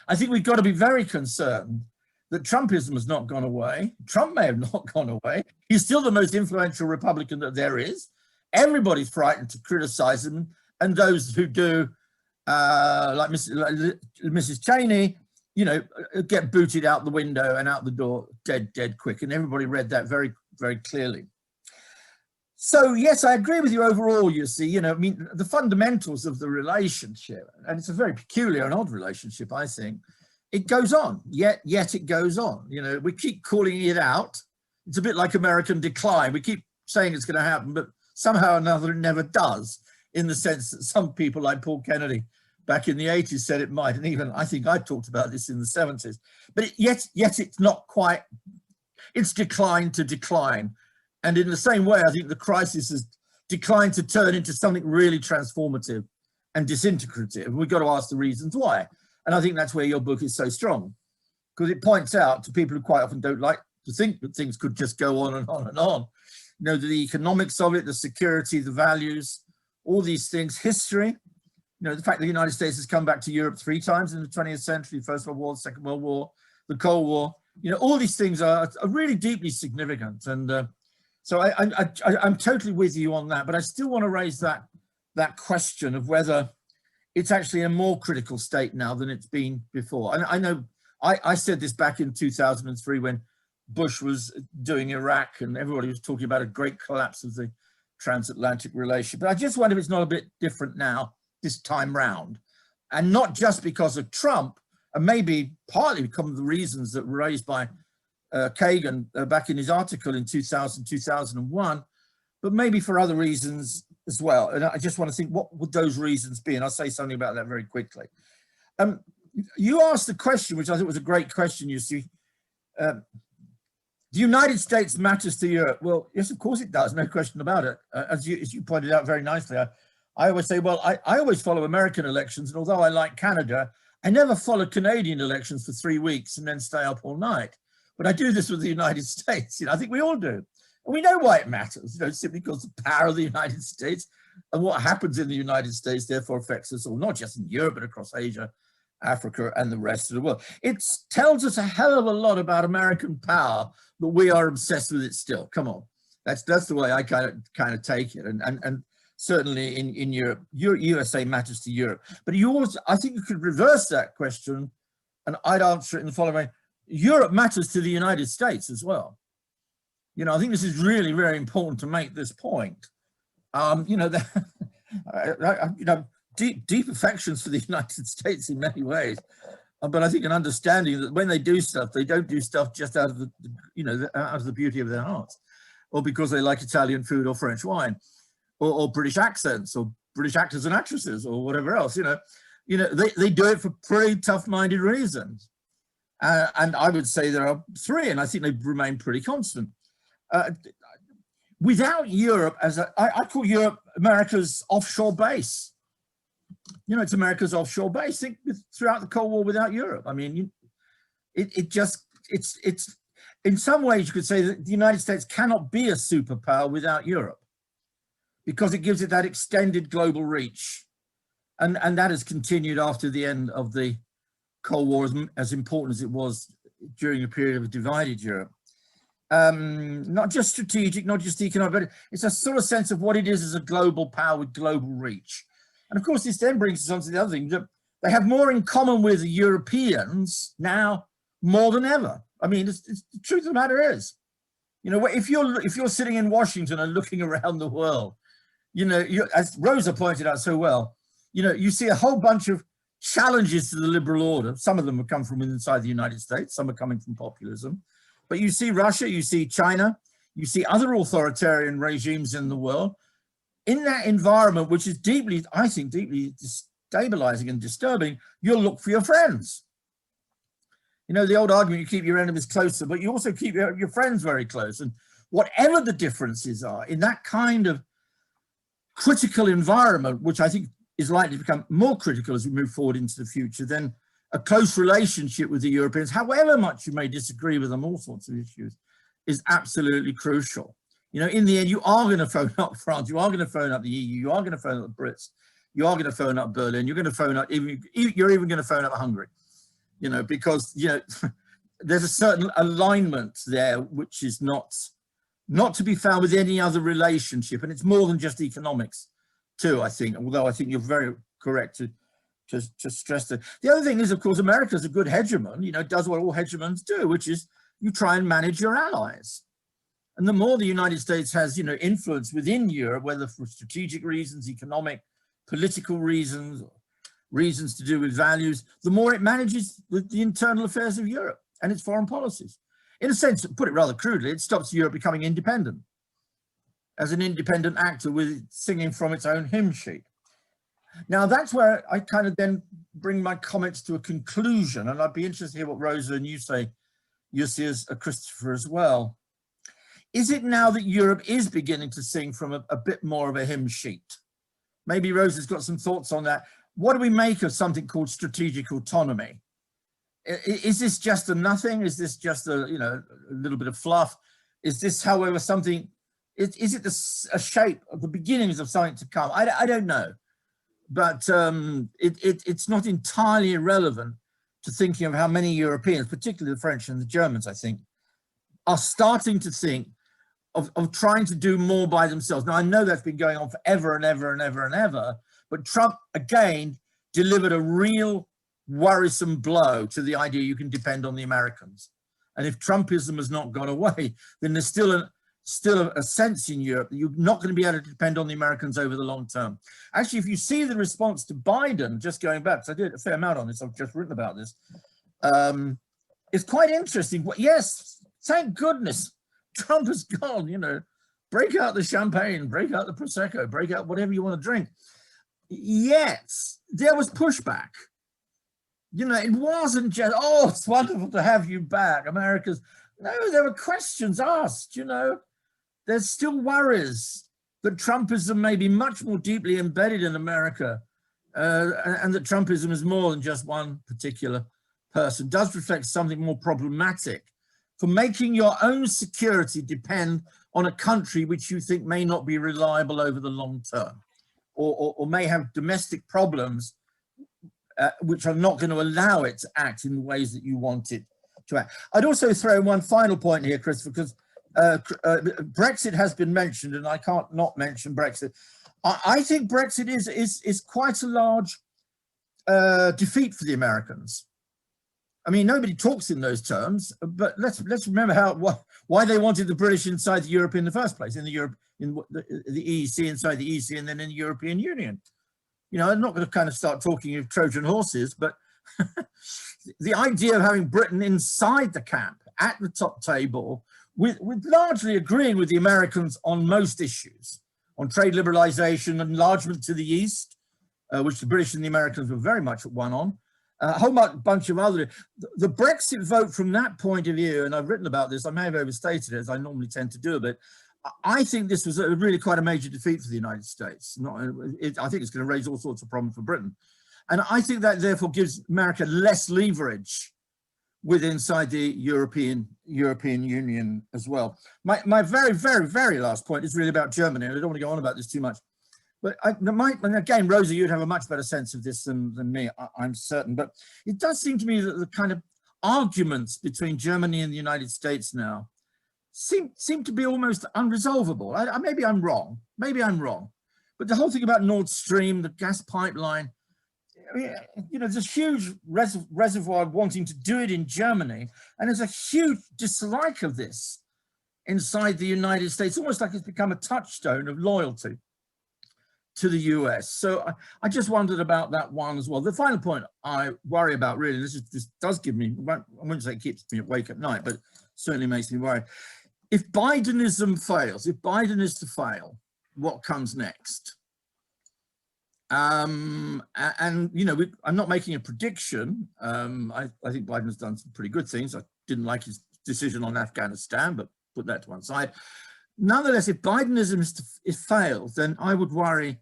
I think we've got to be very concerned that Trumpism has not gone away. Trump may have not gone away. He's still the most influential Republican that there is. Everybody's frightened to criticize him. And those who do, like Mrs. Cheney, you know, get booted out the window and out the door dead quick. And everybody read that very, very clearly. So, yes, I agree with you overall, you see, you know, I mean, the fundamentals of the relationship, and it's a very peculiar and odd relationship, I think, it goes on, yet it goes on. You know, we keep calling it out. It's a bit like American decline. We keep saying it's going to happen, but somehow or another it never does, in the sense that some people like Paul Kennedy back in the 80s said it might, and even I think I talked about this in the 70s. But yet it's not quite, it's declined to decline. And in the same way, I think the crisis declined to turn into something really transformative and disintegrative. We've got to ask the reasons why. And I think that's where your book is so strong, because it points out to people who quite often don't like to think that things could just go on and on and on. You know, the economics of it, the security, the values, all these things, history. You know, the fact that the United States has come back to Europe 3 times in the 20th century, First World War, Second World War, the Cold War, you know, all these things are really deeply significant. And so I'm totally with you on that, but I still want to raise that question of whether it's actually a more critical state now than it's been before. And I know I said this back in 2003 when Bush was doing Iraq and everybody was talking about a great collapse of the transatlantic relationship. But I just wonder if it's not a bit different now, this time round, and not just because of Trump, and maybe partly because of the reasons that were raised by Kagan back in his article in 2001, but maybe for other reasons as well. And I just want to think, what would those reasons be? And I'll say something about that very quickly. You asked the question, which I think was a great question, you see. The United States matters to Europe. Well, yes, of course it does, no question about it. As you pointed out very nicely, I always say, well, I always follow American elections, and although I like Canada, I never follow Canadian elections for 3 weeks and then stay up all night. But I do this with the United States. You know, I think we all do. And we know why it matters, you know, simply because the power of the United States and what happens in the United States therefore affects us all, not just in Europe, but across Asia, Africa, and the rest of the world. It tells us a hell of a lot about American power, but we are obsessed with it still. Come on, that's the way I kind of take it. And certainly in Europe, USA matters to Europe. But you also, I think you could reverse that question, and I'd answer it in the following way: Europe matters to the United States as well. You know, I think this is really very important to make this point. You know, deep affections for the United States in many ways, but I think an understanding that when they do stuff, they don't do stuff just out of the, you know, out of the beauty of their hearts, or because they like Italian food or French wine, or British accents, or British actors and actresses, or whatever else. You know, they do it for pretty tough-minded reasons, and I would say there are 3, and I think they remain pretty constant. Without Europe, I call Europe America's offshore base. You know, it's America's offshore base. Think throughout the Cold War without Europe. I mean, it's in some ways you could say that the United States cannot be a superpower without Europe, because it gives it that extended global reach, and that has continued after the end of the Cold War, as important as it was during a period of a divided Europe. Not just strategic, not just economic, but it's a sort of sense of what it is as a global power with global reach. And of course, this then brings us on to the other thing, that they have more in common with the Europeans now more than ever. I mean, the truth of the matter is, you know, if you're sitting in Washington and looking around the world, you know, as Rosa pointed out so well, you know, you see a whole bunch of challenges to the liberal order. Some of them have come from inside the United States, some are coming from populism. But you see Russia, you see China, you see other authoritarian regimes in the world. In that environment, which is deeply, I think, deeply destabilizing and disturbing, you'll look for your friends. You know, the old argument, you keep your enemies closer, but you also keep your friends very close. And whatever the differences are, in that kind of critical environment, which I think is likely to become more critical as we move forward into the future, then a close relationship with the Europeans, however much you may disagree with them, all sorts of issues, is absolutely crucial. You know, in the end, you are going to phone up France, you are going to phone up the EU, you are going to phone up the Brits, you are going to phone up Berlin, you're going to phone up, you're even going to phone up Hungary, you know, because, you know, there's a certain alignment there which is not to be found with any other relationship. And it's more than just economics too, I think, although I think you're very correct to stress that. The other thing is, of course, America's a good hegemon, you know, does what all hegemons do, which is you try and manage your allies. And the more the United States has, you know, influence within Europe, whether for strategic reasons, economic, political reasons, reasons to do with values, the more it manages the internal affairs of Europe and its foreign policies. In a sense, to put it rather crudely, it stops Europe becoming independent as an independent actor with singing from its own hymn sheet. Now, that's where I kind of then bring my comments to a conclusion, and I'd be interested to hear what Rosa and you say, Jussi, as Christopher as well. is it now that Europe is beginning to sing from a bit more of a hymn sheet? Maybe Rosa's got some thoughts on that. What do we make of something called strategic autonomy? Is this just a nothing? Is this just a, you know, a little bit of fluff? Is this, however, something, is it a shape of the beginnings of something to come? I don't know. But it's not entirely irrelevant to thinking of how many Europeans, particularly the French and the Germans, I think, are starting to think of trying to do more by themselves. Now, I know that's been going on forever and ever and ever and ever, but Trump, again, delivered a real worrisome blow to the idea you can depend on the Americans. And if Trumpism has not gone away, then there's still a sense in Europe that you're not going to be able to depend on the Americans over the long term. Actually, if you see the response to Biden, just going back, because I did a fair amount on this, I've just written about this, it's quite interesting. Yes, thank goodness Trump has gone, you know, break out the champagne, break out the Prosecco, break out whatever you want to drink. Yet, there was pushback. You know, it wasn't just, oh, it's wonderful to have you back, America's. No, there were questions asked, you know. There's still worries that Trumpism may be much more deeply embedded in America, and that Trumpism is more than just one particular person. It does reflect something more problematic for making your own security depend on a country which you think may not be reliable over the long term, or may have domestic problems which are not going to allow it to act in the ways that you want it to act. I'd also throw in one final point here, Christopher, because Brexit has been mentioned, and I can't not mention Brexit. I think Brexit is quite a large defeat for the Americans. I mean, nobody talks in those terms, but let's remember why they wanted the British inside the Europe in the first place, in the EEC, inside the EEC, and then in the European Union. You know, I'm not going to kind of start talking of Trojan horses, but the idea of having Britain inside the camp at the top table, with largely agreeing with the Americans on most issues, on trade liberalization, enlargement to the east, which the British and the Americans were very much at one on. A whole bunch of other, the Brexit vote from that point of view, and I've written about this, I may have overstated it as I normally tend to do, but I think this was really quite a major defeat for the United States. I think it's going to raise all sorts of problems for Britain. And I think that therefore gives America less leverage inside the European Union as well. My very, very, very last point is really about Germany. I don't want to go on about this too much. But and again, Rosa, you'd have a much better sense of this than me, I'm certain. But it does seem to me that the kind of arguments between Germany and the United States now seem to be almost unresolvable. Maybe I'm wrong. Maybe I'm wrong. But the whole thing about Nord Stream, the gas pipeline, I mean, you know, there's a huge reservoir wanting to do it in Germany, and there's a huge dislike of this inside the United States, almost like it's become a touchstone of loyalty to the US. So I just wondered about that one as well. The final point I worry about, really, this does give me, I wouldn't say it keeps me awake at night, but certainly makes me worry. If Bidenism fails, if Biden is to fail, what comes next? And you know, I'm not making a prediction. I think Biden has done some pretty good things. I didn't like his decision on Afghanistan, but put that to one side. Nonetheless, if Bidenism fails, then I would worry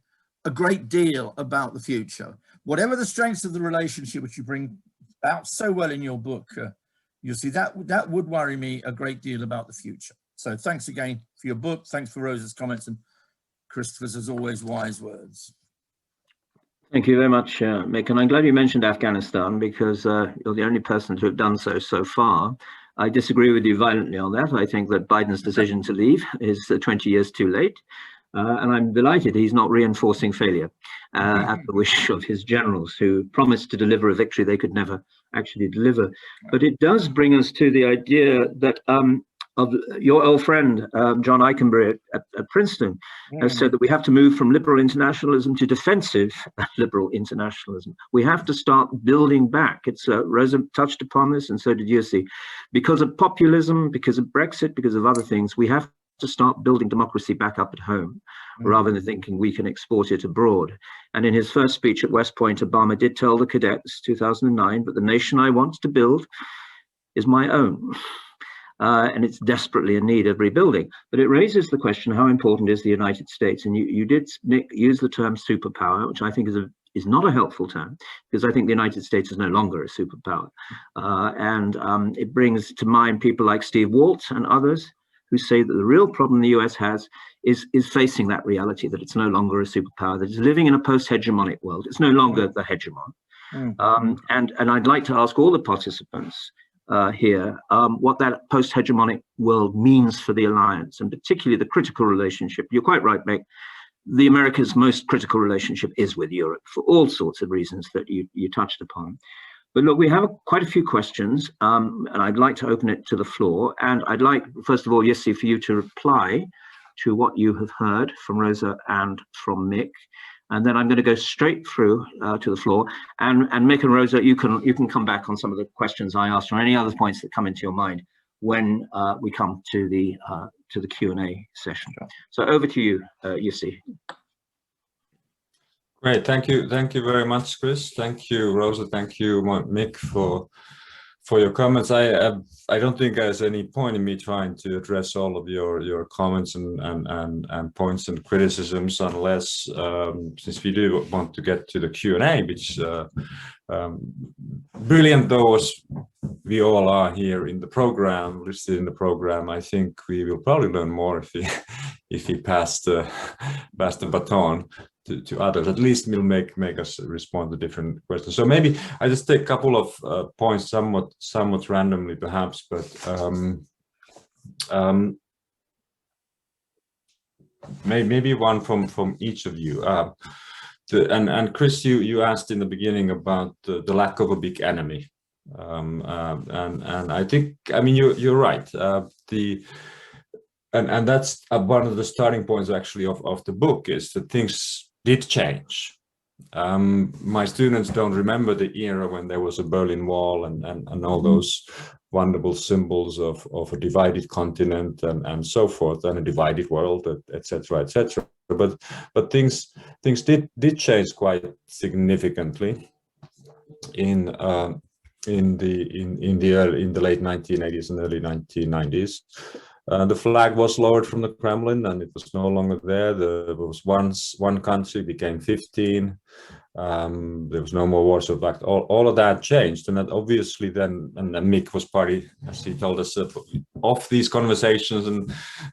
a great deal about the future. Whatever the strengths of the relationship, which you bring out so well in your book, you'll see that would worry me a great deal about the future. So thanks again for your book. Thanks for Rosa's comments and Christopher's, as always, wise words. Thank you very much, Mick. And I'm glad you mentioned Afghanistan, because you're the only person to have done so far. I disagree with you violently on that. I think that Biden's decision to leave is 20 years too late. And I'm delighted he's not reinforcing failure at the wish of his generals, who promised to deliver a victory they could never actually deliver. But it does bring us to the idea that of your old friend, John Eikenberry at Princeton, has said that we have to move from liberal internationalism to defensive liberal internationalism. We have to start building back. Rosa touched upon this, and so did Jussi. Because of populism, because of Brexit, because of other things, we have to start building democracy back up at home, rather than thinking we can export it abroad. And in his first speech at West Point, Obama did tell the cadets, 2009, but the nation I want to build is my own. and it's desperately in need of rebuilding. But it raises the question, how important is the United States? And you did, Nick, use the term superpower, which I think is not a helpful term, because I think the United States is no longer a superpower. It brings to mind people like Steve Walt and others who say that the real problem the US has is facing that reality, that it's no longer a superpower, that it's living in a post-hegemonic world. It's no longer the hegemon. And I'd like to ask all the participants here what that post-hegemonic world means for the alliance, and particularly the critical relationship. You're quite right, Meg. The America's most critical relationship is with Europe for all sorts of reasons that you touched upon. But look, we have quite a few questions, and I'd like to open it to the floor. And I'd like, first of all, Jussi, for you to reply to what you have heard from Rosa and from Mick. And then I'm going to go straight through to the floor. And Mick and Rosa, you can come back on some of the questions I asked or any other points that come into your mind when we come to the Q&A session. So over to you, Jussi. Great, thank you very much, Chris. Thank you, Rosa. Thank you, Mick, for your comments. I don't think there's any point in me trying to address all of your comments and points and criticisms, unless since we do want to get to the Q&A, which brilliant though as we all are here in the program, listed in the program, I think we will probably learn more if we pass the baton to others. At least will make us respond to different questions. So maybe I just take a couple of points, somewhat randomly perhaps, but maybe one from each of you. And Chris, you asked in the beginning about the lack of a big enemy, and I think, I mean, you're right. And that's one of the starting points actually of the book, is that things did change. My students don't remember the era when there was a Berlin Wall and all those wonderful symbols of a divided continent and so forth, and a divided world, etc., etc. But things did change quite significantly in the late 1980s and early 1990s. The flag was lowered from the Kremlin, and it was no longer there. There was once one country, became 15. There was no more Warsaw Pact. All of that changed, and that obviously then, and Mick was part, as he told us, of these conversations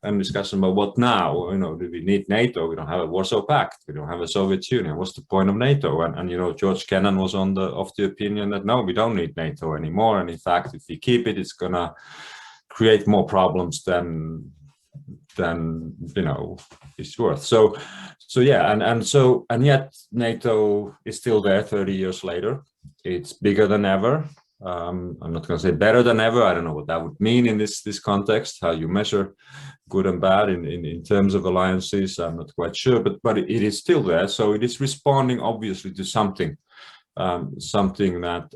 and discussion about what now. You know, do we need NATO? We don't have a Warsaw Pact. We don't have a Soviet Union. What's the point of NATO? And you know, George Kennan was of the opinion that no, we don't need NATO anymore. And in fact, if we keep it, it's gonna create more problems than you know it's worth. So yeah, and yet NATO is still there 30 years later. It's bigger than ever. I'm not going to say better than ever. I don't know what that would mean in this context, how you measure good and bad in terms of alliances. I'm not quite sure, but it is still there. So it is responding obviously to something that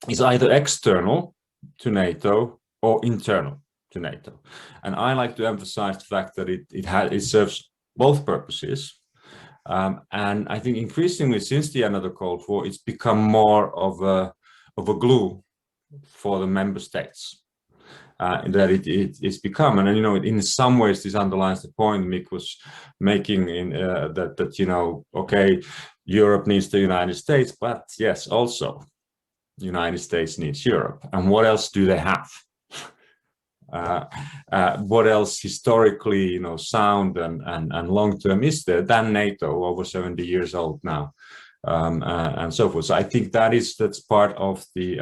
is either external to NATO or internal to NATO. And I like to emphasize the fact that it serves both purposes. And I think increasingly since the end of the Cold War, it's become more of a glue for the member states. That it's become, and you know, in some ways this underlines the point Mick was making in that you know, okay, Europe needs the United States, but yes, also the United States needs Europe. And what else do they have? What else historically, you know, sound and long-term is there than NATO, over 70 years old now, and so forth. So I think that's part of the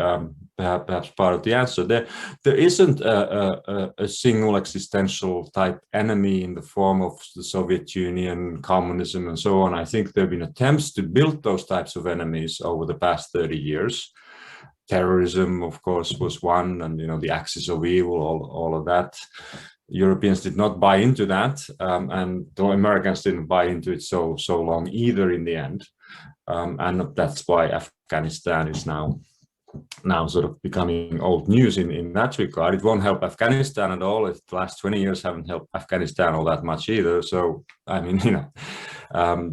perhaps part of the answer. There isn't a single existential type enemy in the form of the Soviet Union, communism, and so on. I think there have been attempts to build those types of enemies over the past 30 years. Terrorism, of course, was one, and you know, the axis of evil, all of that. Europeans did not buy into that, and the Americans didn't buy into it so long either in the end, and that's why Afghanistan is now sort of becoming old news in that regard. It won't help Afghanistan at all. The last 20 years haven't helped Afghanistan all that much either. So I mean, you know,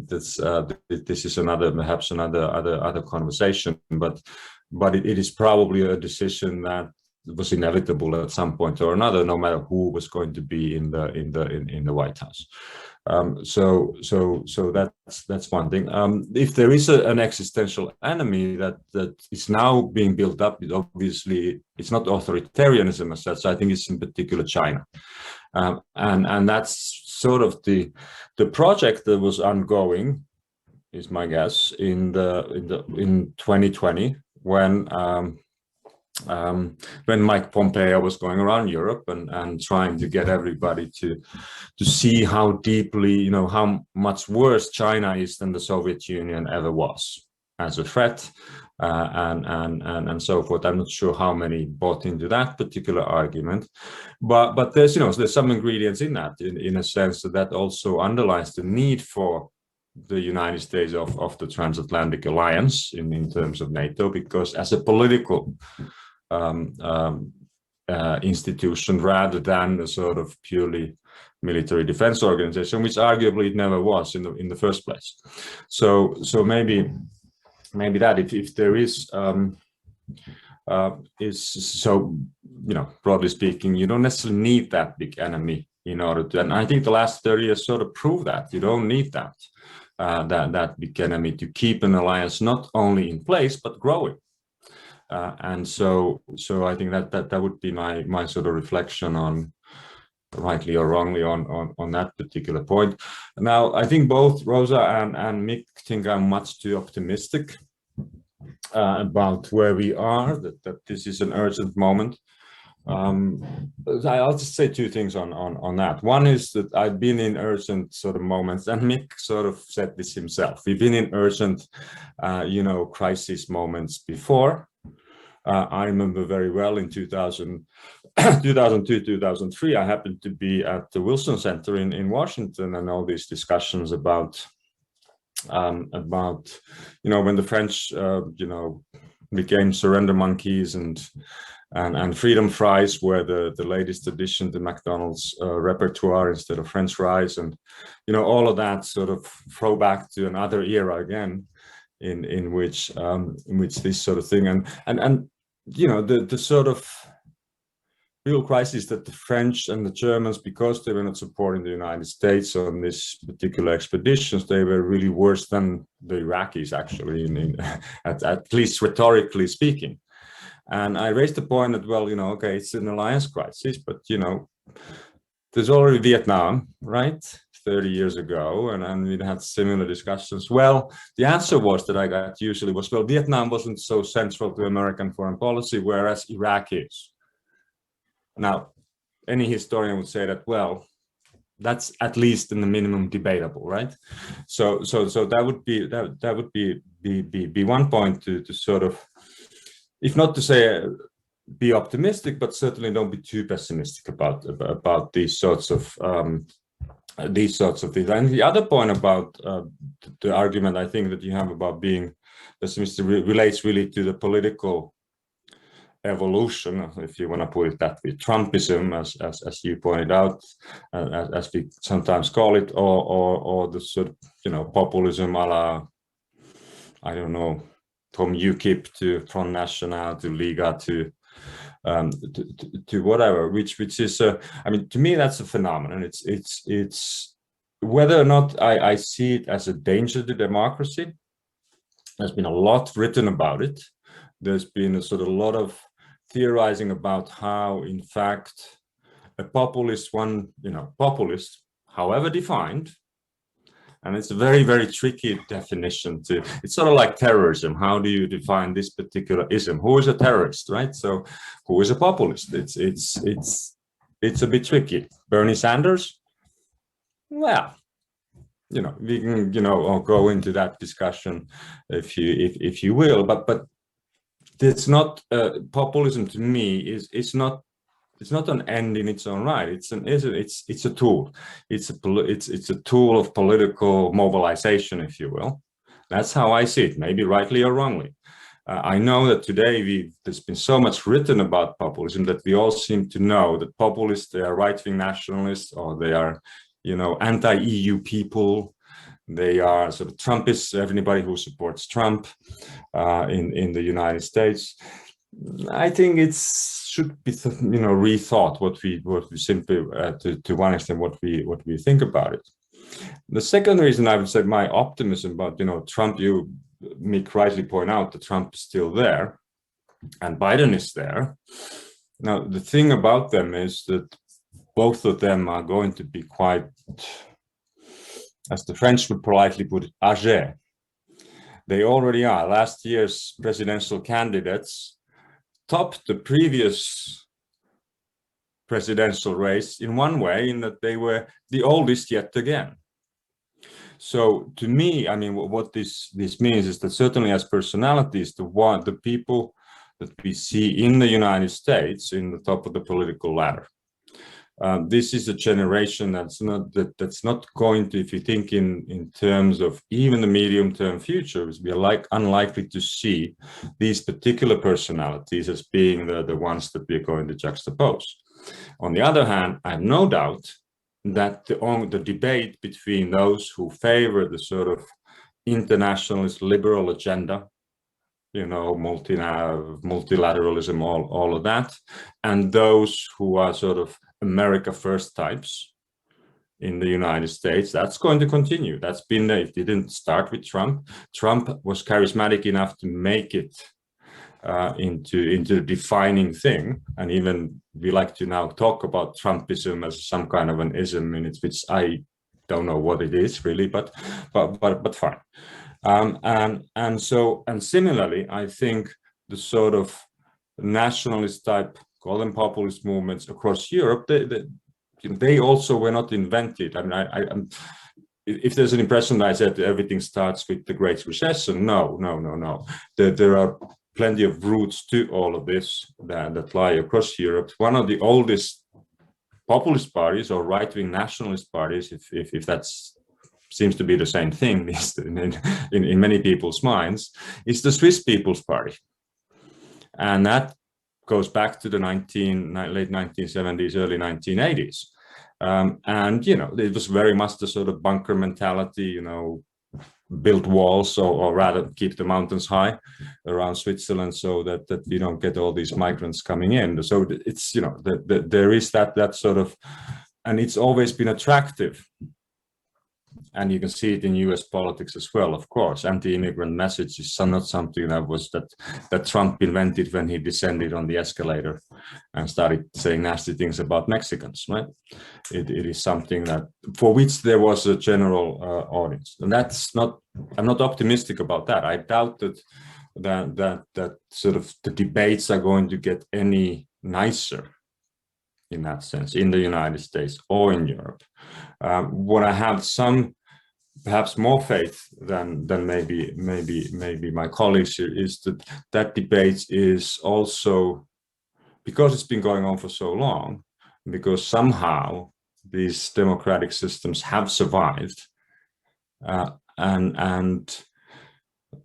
this is perhaps another conversation, but it is probably a decision that was inevitable at some point or another, no matter who was going to be in the White House. So that's one thing. If there is an existential enemy that is now being built up, obviously it's not authoritarianism as such. I think it's in particular China, and that's sort of the project that was ongoing, is my guess, in 2020 when Mike Pompeo was going around Europe and trying to get everybody to see how deeply, how much worse China is than the Soviet Union ever was as a threat, and so forth. I'm not sure how many bought into that particular argument, but there's there's some ingredients in that, in a sense that also underlines the need for the United States of the Transatlantic Alliance in terms of NATO, because as a political institution rather than a sort of purely military defense organization, which arguably it never was in the first place. So maybe that if there is broadly speaking, you don't necessarily need that big enemy in order to, and I think the last 30 years sort of prove that you don't need that big enemy to keep an alliance not only in place but growing. And so I think that would be my sort of reflection on, rightly or wrongly, on that particular point. Now, I think both Rosa and Mick think I'm much too optimistic about where we are, that this is an urgent moment. I'll just say two things on that. One is that I've been in urgent sort of moments, and Mick sort of said this himself. We've been in urgent, crisis moments before. I remember very well in 2002, 2003, I happened to be at the Wilson Center in Washington, and all these discussions about when the French, became surrender monkeys and freedom fries were the latest addition to McDonald's repertoire instead of French fries, and all of that sort of throw back to another era again, in which this sort of thing and the sort of real crisis that the French and the Germans, because they were not supporting the United States on this particular expeditions, they were really worse than the Iraqis, actually, at least rhetorically speaking. And I raised the point that, well, okay, it's an alliance crisis, but there's already Vietnam, right? 30 years ago, and we had similar discussions. Well, the answer was that I got usually was, well, Vietnam wasn't so central to American foreign policy, whereas Iraq is. Now, any historian would say that, well, that's at least in the minimum debatable, right? So that would be one point to sort of, if not to say be optimistic, but certainly don't be too pessimistic about these sorts of things. And the other point about the argument I think that you have about being pessimistic relates really to the political evolution, if you want to put it that way, Trumpism, as you pointed out, as we sometimes call it, or the sort of populism a la, I don't know, from UKIP to Front National to Liga to whatever, which is to me that's a phenomenon. It's whether or not I see it as a danger to democracy. There's been a lot written about it. There's been a lot of theorizing about how, in fact, a populist, however defined, and it's a very, very tricky definition it's sort of like terrorism. How do you define this particular ism? Who is a terrorist, right? So who is a populist? It's a bit tricky. Bernie Sanders? Well, we can, go into that discussion if you will, but it's not, populism to me it's not an end in its own right. It's a tool. It's a tool of political mobilization, if you will. That's how I see it, maybe rightly or wrongly. I know that today there's been so much written about populism that we all seem to know that populists, they are right-wing nationalists, or they are, anti-EU people. They are sort of Trumpists, everybody who supports Trump in the United States. I think it's should be rethought. What we simply to one extent what we think about it. The second reason I would say my optimism about Trump, you Mick rightly point out that Trump is still there and Biden is there. Now the thing about them is that both of them are going to be quite, as the French would politely put it, âgés. They already are. Last year's presidential candidates topped the previous presidential race in one way, in that they were the oldest yet again. So to me, I mean, what this means is that certainly as personalities, the people that we see in the United States in the top of the political ladder, this is a generation that's not going to, if you think in terms of even the medium-term future, we are unlikely to see these particular personalities as being the ones that we are going to juxtapose. On the other hand, I have no doubt that the debate between those who favor the sort of internationalist liberal agenda, multilateralism, all of that, and those who are sort of America first types in the United States, that's going to continue. That's been there. It didn't start with Trump. Trump was charismatic enough to make it into the defining thing, and even we like to now talk about Trumpism as some kind of an ism in it, which I don't know what it is really, but fine. And similarly, I think the sort of nationalist type, call them populist movements across Europe, they also were not invented. I mean, if there's an impression that I said everything starts with the Great Recession, no. There are plenty of roots to all of this that lie across Europe. One of the oldest populist parties or right-wing nationalist parties, if that's seems to be the same thing in many people's minds, is the Swiss People's Party. And that goes back to the late 1970s, early 1980s. And, it was very much the sort of bunker mentality, build walls or rather keep the mountains high around Switzerland so that you don't get all these migrants coming in. So it's, there is that sort of, and it's always been attractive. And you can see it in US politics as well, of course. Anti-immigrant message is not something that Trump invented when he descended on the escalator and started saying nasty things about Mexicans, right? It is something that for which there was a general audience. And I'm not optimistic about that. I doubt that sort of the debates are going to get any nicer in that sense in the United States or in Europe. What I have some perhaps more faith than maybe my colleagues here is that debate is also, because it's been going on for so long, because somehow these democratic systems have survived, and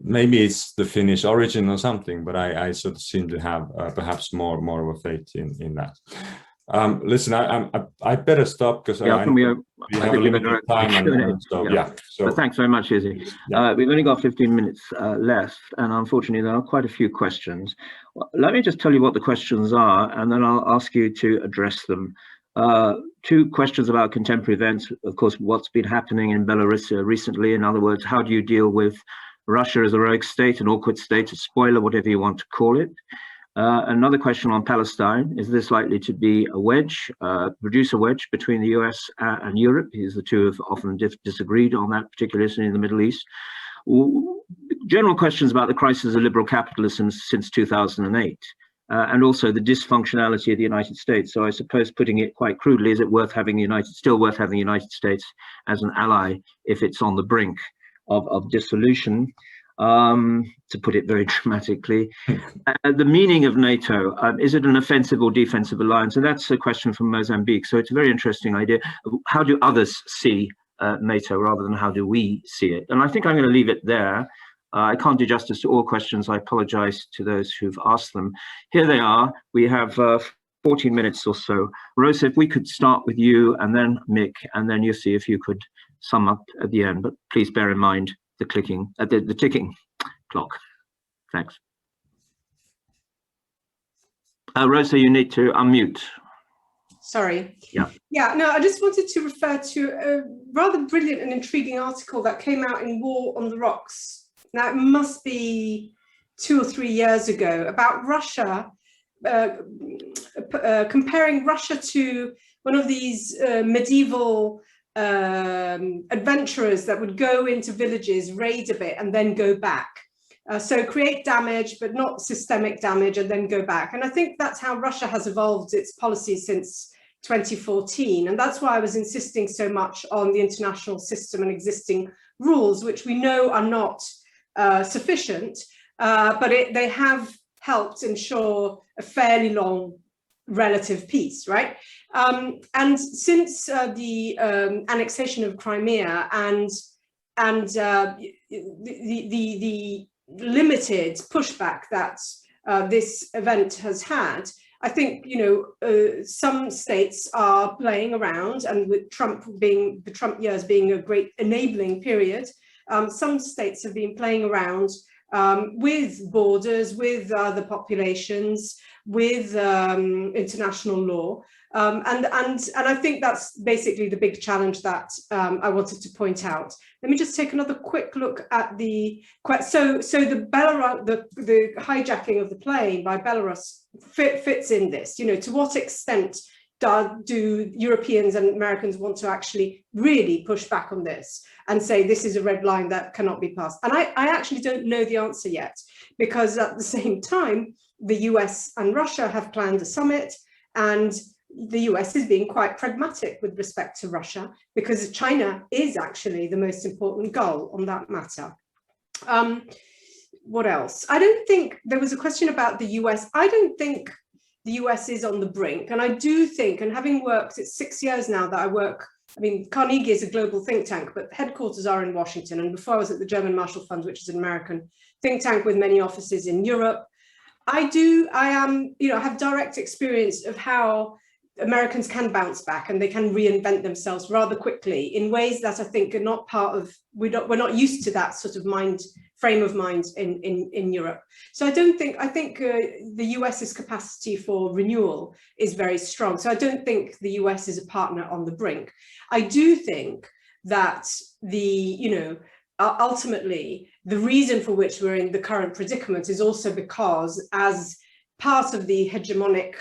maybe it's the Finnish origin or something, but I sort of seem to have perhaps more of a faith in that. Listen, I better stop because we have a limited time. So thanks very much, Jussi. We've only got 15 minutes left, and unfortunately there are quite a few questions. Let me just tell you what the questions are, and then I'll ask you to address them. Two questions about contemporary events. Of course, what's been happening in Belarus recently. In other words, how do you deal with Russia as a rogue state, an awkward state, a spoiler, whatever you want to call it. Another question on Palestine. Is this likely to be a wedge, produce a wedge between the US and Europe? Because the two have often disagreed on that particular issue in the Middle East. General questions about the crisis of liberal capitalism since 2008, and also the dysfunctionality of the United States. So I suppose, putting it quite crudely, is it still worth having the United States as an ally if it's on the brink of dissolution? To put it very dramatically, the meaning of NATO, is it an offensive or defensive alliance? And that's a question from Mozambique. So it's a very interesting idea. How do others see NATO rather than how do we see it? And I think I'm going to leave it there. I can't do justice to all questions. I apologize to those who've asked them. Here they are. We have 14 minutes or so. Rosa, if we could start with you, and then Mick, and then Jussi, if you could sum up at the end. But please bear in mind the clicking, the ticking clock. Thanks. Rosa, you need to unmute. Sorry. Yeah. Yeah, no, I just wanted to refer to a rather brilliant and intriguing article that came out in War on the Rocks. Now, it must be 2 or 3 years ago, about Russia, comparing Russia to one of these medieval adventurers that would go into villages, raid a bit, and then go back. So create damage, but not systemic damage, and then go back. And I think that's how Russia has evolved its policy since 2014. And that's why I was insisting so much on the international system and existing rules, which we know are not sufficient, but they have helped ensure a fairly long relative peace, right? And since the annexation of Crimea and the limited pushback that this event has had, I think, some states are playing around, and with the Trump years being a great enabling period, some states have been playing around with borders, with other populations, with international law. And I think that's basically the big challenge that I wanted to point out. Let me just take another quick look at the the hijacking of the plane by Belarus fits in this. To what extent do Europeans and Americans want to actually really push back on this and say this is a red line that cannot be passed? And I actually don't know the answer yet, because at the same time, the US and Russia have planned a summit, and the US is being quite pragmatic with respect to Russia, because China is actually the most important goal on that matter. What else? I don't think there was a question about the US. I don't think the US is on the brink. And I do think, and having worked, it's 6 years now that I work, Carnegie is a global think tank, but headquarters are in Washington. And before I was at the German Marshall Fund, which is an American think tank with many offices in Europe. I have direct experience of how Americans can bounce back and they can reinvent themselves rather quickly in ways that I think are not part of, we're not used to that sort of frame of mind in Europe. So I think the US's capacity for renewal is very strong. So I don't think the US is a partner on the brink. I do think that ultimately the reason for which we're in the current predicament is also because, as part of the hegemonic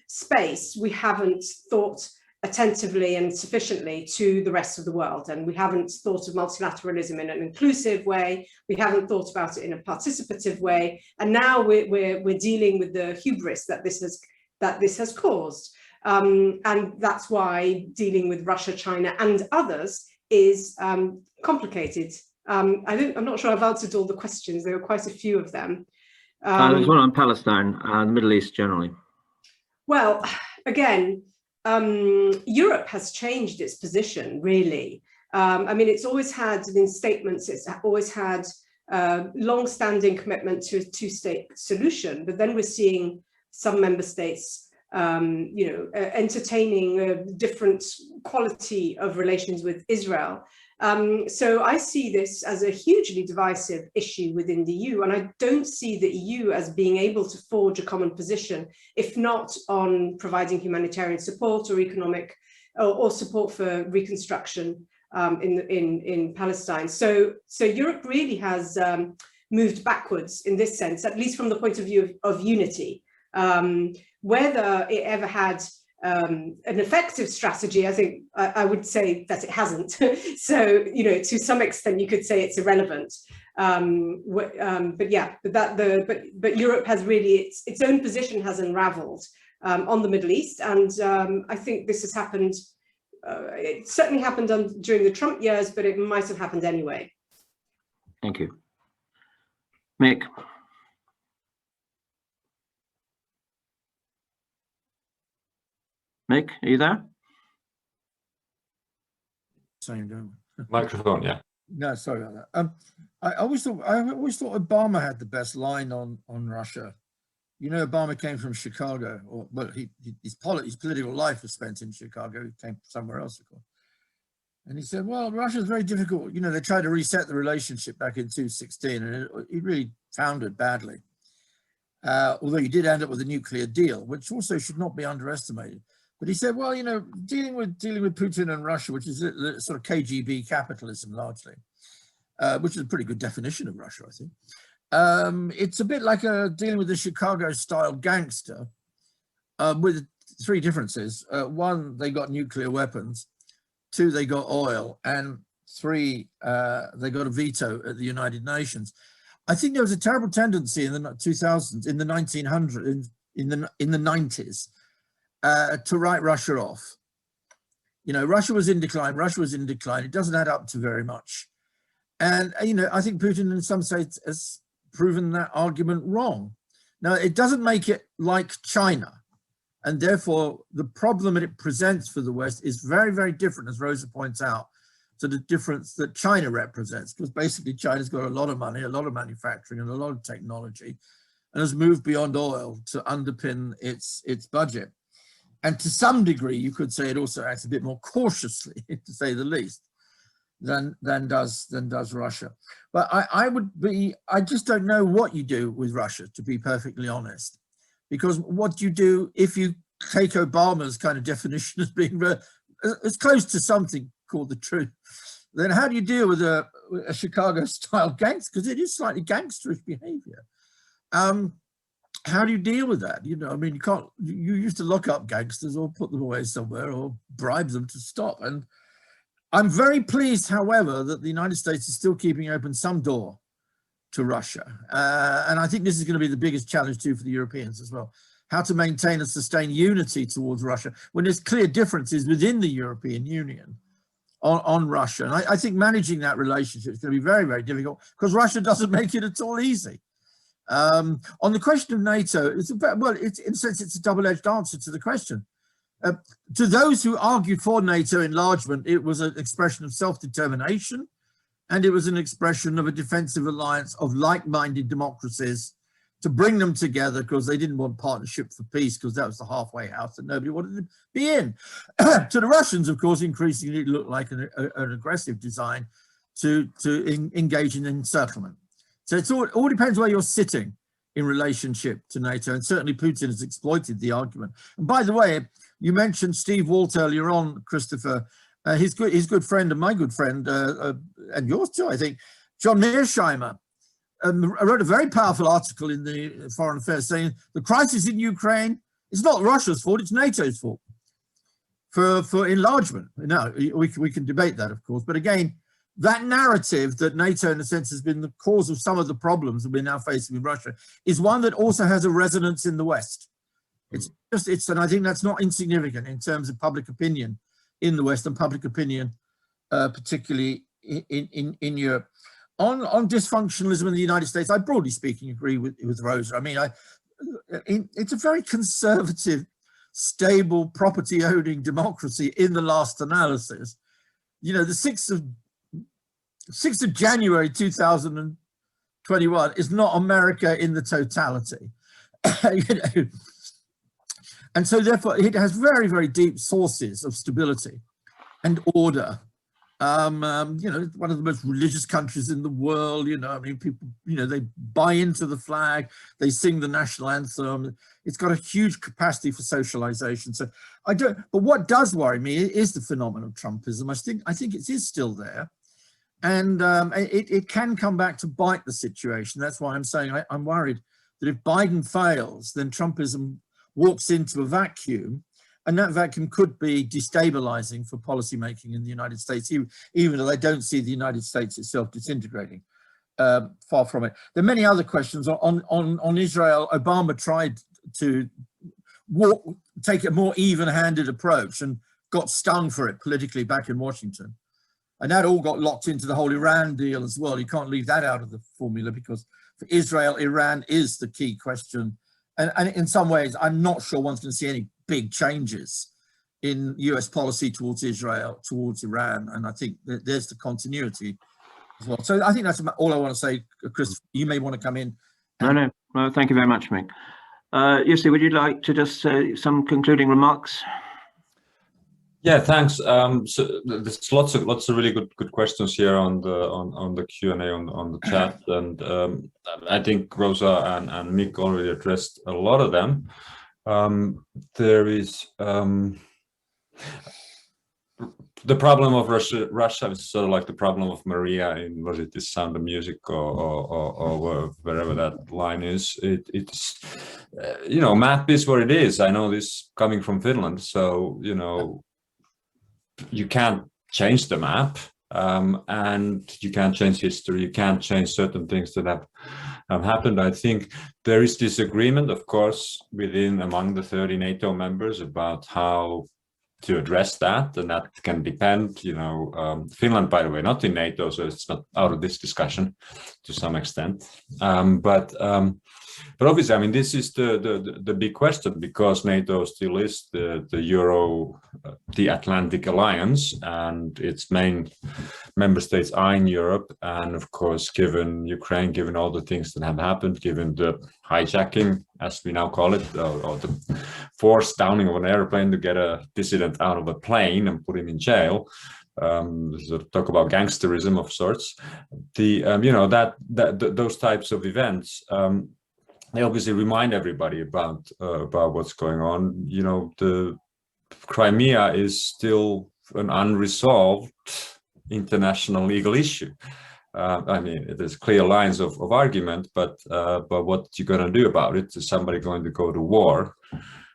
space, we haven't thought attentively and sufficiently to the rest of the world, and we haven't thought of multilateralism in an inclusive way. We haven't thought about it in a participative way, and now we're dealing with the hubris that this has caused, and that's why dealing with Russia, China, and others is complicated. I'm not sure I've answered all the questions. There were quite a few of them. There's one on Palestine and the Middle East generally. Well, again, Europe has changed its position, really. It's always had, in statements, it's always had long-standing commitment to a two-state solution, but then we're seeing some member states, entertaining a different quality of relations with Israel. So I see this as a hugely divisive issue within the EU, and I don't see the EU as being able to forge a common position, if not on providing humanitarian support or economic or support for reconstruction in Palestine. So Europe really has moved backwards in this sense, at least from the point of view of unity. Whether it ever had an effective strategy, I think I would say that it hasn't. So, to some extent, you could say it's irrelevant. But Europe has really its own position has unraveled on the Middle East, and I think this has happened. It certainly happened during the Trump years, but it might have happened anyway. Thank you, Mick. Mick, are you there? Same, don't we? Microphone, yeah. No, sorry about that. I always thought Obama had the best line on Russia. Obama came from Chicago, his political life was spent in Chicago. He came from somewhere else, of course. And he said, well, Russia's very difficult. They tried to reset the relationship back in 2016, and it really foundered badly. although he did end up with a nuclear deal, which also should not be underestimated. But he said, well, you know, dealing with Putin and Russia, which is sort of KGB capitalism largely, which is a pretty good definition of Russia, I think. It's a bit like dealing with a Chicago-style gangster with three differences. One, they got nuclear weapons. Two, they got oil. And three, they got a veto at the United Nations. I think there was a terrible tendency in the 2000s, in the 1900s, in the 90s, to write Russia off. You know, Russia was in decline. Russia was in decline. It doesn't add up to very much. And, you know, I think Putin in some states has proven that argument wrong. Now, it doesn't make it like China. And therefore, the problem that it presents for the West is very, very different, as Rosa points out, to the difference that China represents. Because basically, China's got a lot of money, a lot of manufacturing, and a lot of technology, and has moved beyond oil to underpin its budget. And to some degree, you could say it also acts a bit more cautiously, to say the least, than does Russia. But I just don't know what you do with Russia, to be perfectly honest. Because what you do, if you take Obama's kind of definition as being as close to something called the truth, then how do you deal with a Chicago-style gangster? Because it is slightly gangsterish behavior. How do you deal with that? You know, I mean, you used to lock up gangsters or put them away somewhere or bribe them to stop. And I'm very pleased, however, that the United States is still keeping open some door to Russia. And I think this is going to be the biggest challenge too for the Europeans as well. How to maintain and sustain unity towards Russia when there's clear differences within the European Union on Russia. And I think managing that relationship is going to be very, very difficult because Russia doesn't make it at all easy. On the question of NATO, in a sense, it's a double-edged answer to the question. To those who argued for NATO enlargement, it was an expression of self-determination, and it was an expression of a defensive alliance of like-minded democracies to bring them together because they didn't want partnership for peace because that was the halfway house that nobody wanted to be in. To the Russians, of course, increasingly it looked like an aggressive design to engage in encirclement. So it all depends where you're sitting in relationship to NATO, and certainly Putin has exploited the argument. And by the way, you mentioned Steve Walt earlier on, Christopher. His good friend and my good friend, and yours too, I think, John Mearsheimer, wrote a very powerful article in the Foreign Affairs saying the crisis in Ukraine is not Russia's fault, it's NATO's fault for enlargement. Now, we can debate that, of course, but again, that narrative that NATO, in a sense, has been the cause of some of the problems that we're now facing with Russia is one that also has a resonance in the West. And I think that's not insignificant in terms of public opinion in the West and public opinion, particularly in Europe. On dysfunctionalism in the United States, I broadly speaking agree with Rosa. I mean, it's a very conservative, stable, property-owning democracy in the last analysis. You know, the 6th of January 2021 is not America in the totality. You know? And so therefore it has very, very deep sources of stability and order. You know, one of the most religious countries in the world, you know, I mean, people, you know, they buy into the flag, they sing the national anthem. It's got a huge capacity for socialization. So but what does worry me is the phenomenon of Trumpism. I think it is still there. And it can come back to bite the situation. That's why I'm saying I'm worried that if Biden fails, then Trumpism walks into a vacuum, and that vacuum could be destabilizing for policymaking in the United States, even though I don't see the United States itself disintegrating. Far from it. There are many other questions on Israel. Obama tried to take a more even-handed approach and got stung for it politically back in Washington. And that all got locked into the whole Iran deal as well. You can't leave that out of the formula because for Israel, Iran is the key question. And in some ways, I'm not sure one's going to see any big changes in US policy towards Israel, towards Iran. And I think that there's the continuity as well. So I think that's all I want to say. Chris, you may want to come in. No, thank you very much, Mick. Jussi, would you like to just say some concluding remarks? Yeah, thanks. So there's lots of really good questions here on the Q&A on the chat, and I think Rosa and Mick already addressed a lot of them. There is the problem of Russia is sort of like the problem of Maria in, was it The Sound of Music or wherever that line is. It's you know, map is what it is. I know this coming from Finland, so you know, you can't change the map, and you can't change history. You can't change certain things that have happened. I think there is disagreement, of course, among the 30 NATO members about how to address that, and that can depend. You know, Finland, by the way, not in NATO, so it's not out of this discussion to some extent. But obviously, I mean, this is the big question, because NATO still is the Atlantic Alliance, and its main member states are in Europe. And of course, given Ukraine, given all the things that have happened, given the hijacking, as we now call it, or the forced downing of an airplane to get a dissident out of a plane and put him in jail. Sort of talk about gangsterism of sorts. You know, those types of events. They obviously remind everybody about what's going on. You know, the Crimea is still an unresolved international legal issue. I mean, there's clear lines of argument, but what you're going to do about it? Is somebody going to go to war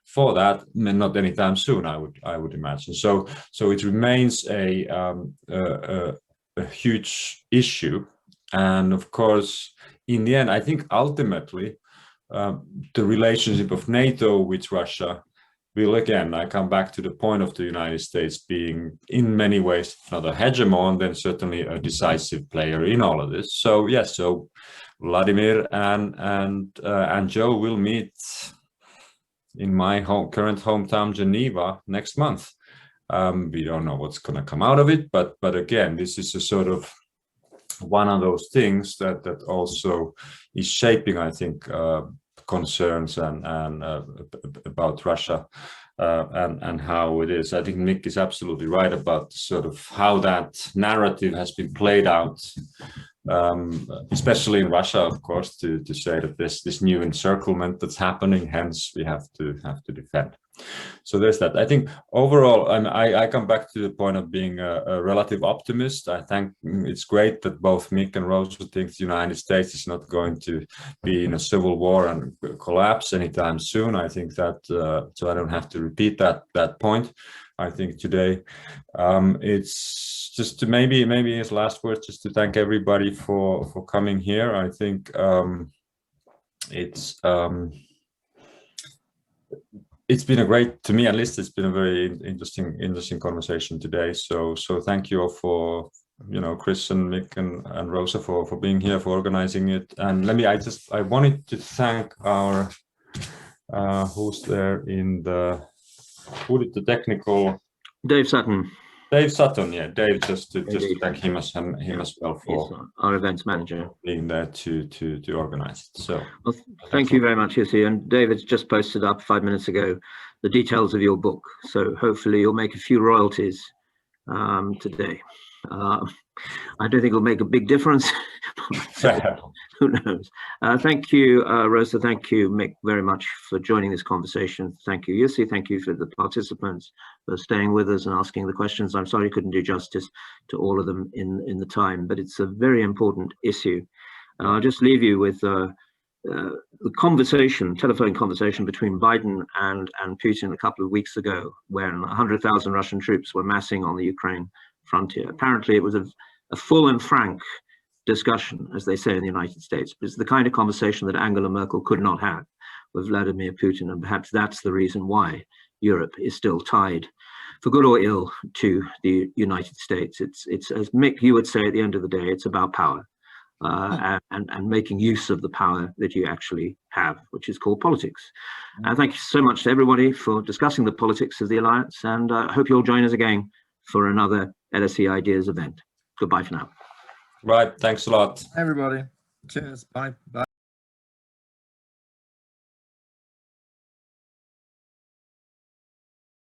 for that? Not anytime soon, I would imagine. So it remains a huge issue, and of course, in the end, I think ultimately, the relationship of NATO with Russia will, again, I come back to the point of the United States being in many ways, if not a hegemon, then certainly a decisive player in all of this. So yes, so Vladimir and Joe will meet in my current hometown, Geneva, next month. We don't know what's going to come out of it, but again, this is a sort of one of those things that also is shaping, I think, concerns and about Russia and how it is. I think Mick is absolutely right about sort of how that narrative has been played out, especially in Russia, of course, to say that there's this new encirclement that's happening, hence we have to defend. So there's that. I think overall, I come back to the point of being a relative optimist. I think it's great that both Mick and Rosa think the United States is not going to be in a civil war and collapse anytime soon. I think that, so I don't have to repeat that point. I think today it's just to maybe his last words, just to thank everybody for coming here. I think it's been a great, to me at least, it's been a very interesting conversation today. So thank you all for, you know, Chris and Mick and Rosa for being here, for organizing it. And I wanted to thank our who's there in the, who did the technical? Dave Sutton. Dave Sutton, yeah, Dave, just to thank him as well for our events manager being there to organize it. So well, thank you very much, Jussi. And David's just posted up 5 minutes ago the details of your book, so hopefully you'll make a few royalties today. I don't think it'll make a big difference. Who knows? Thank you, Rosa. Thank you, Mick, very much for joining this conversation. Thank you, Jussi. Thank you for the participants for staying with us and asking the questions. I'm sorry I couldn't do justice to all of them in the time, but it's a very important issue. I'll just leave you with the telephone conversation between Biden and Putin a couple of weeks ago, when 100,000 Russian troops were massing on the Ukraine frontier. Apparently, it was a full and frank discussion, as they say in the United States. But it's the kind of conversation that Angela Merkel could not have with Vladimir Putin, and perhaps that's the reason why Europe is still tied, for good or ill, to the United States. It's as Mick, you would say, at the end of the day, it's about power and making use of the power that you actually have, which is called politics. And thank you so much to everybody for discussing the politics of the alliance, and I hope you'll join us again for another LSE Ideas event. Goodbye for now. Right, thanks a lot. Everybody, cheers, bye.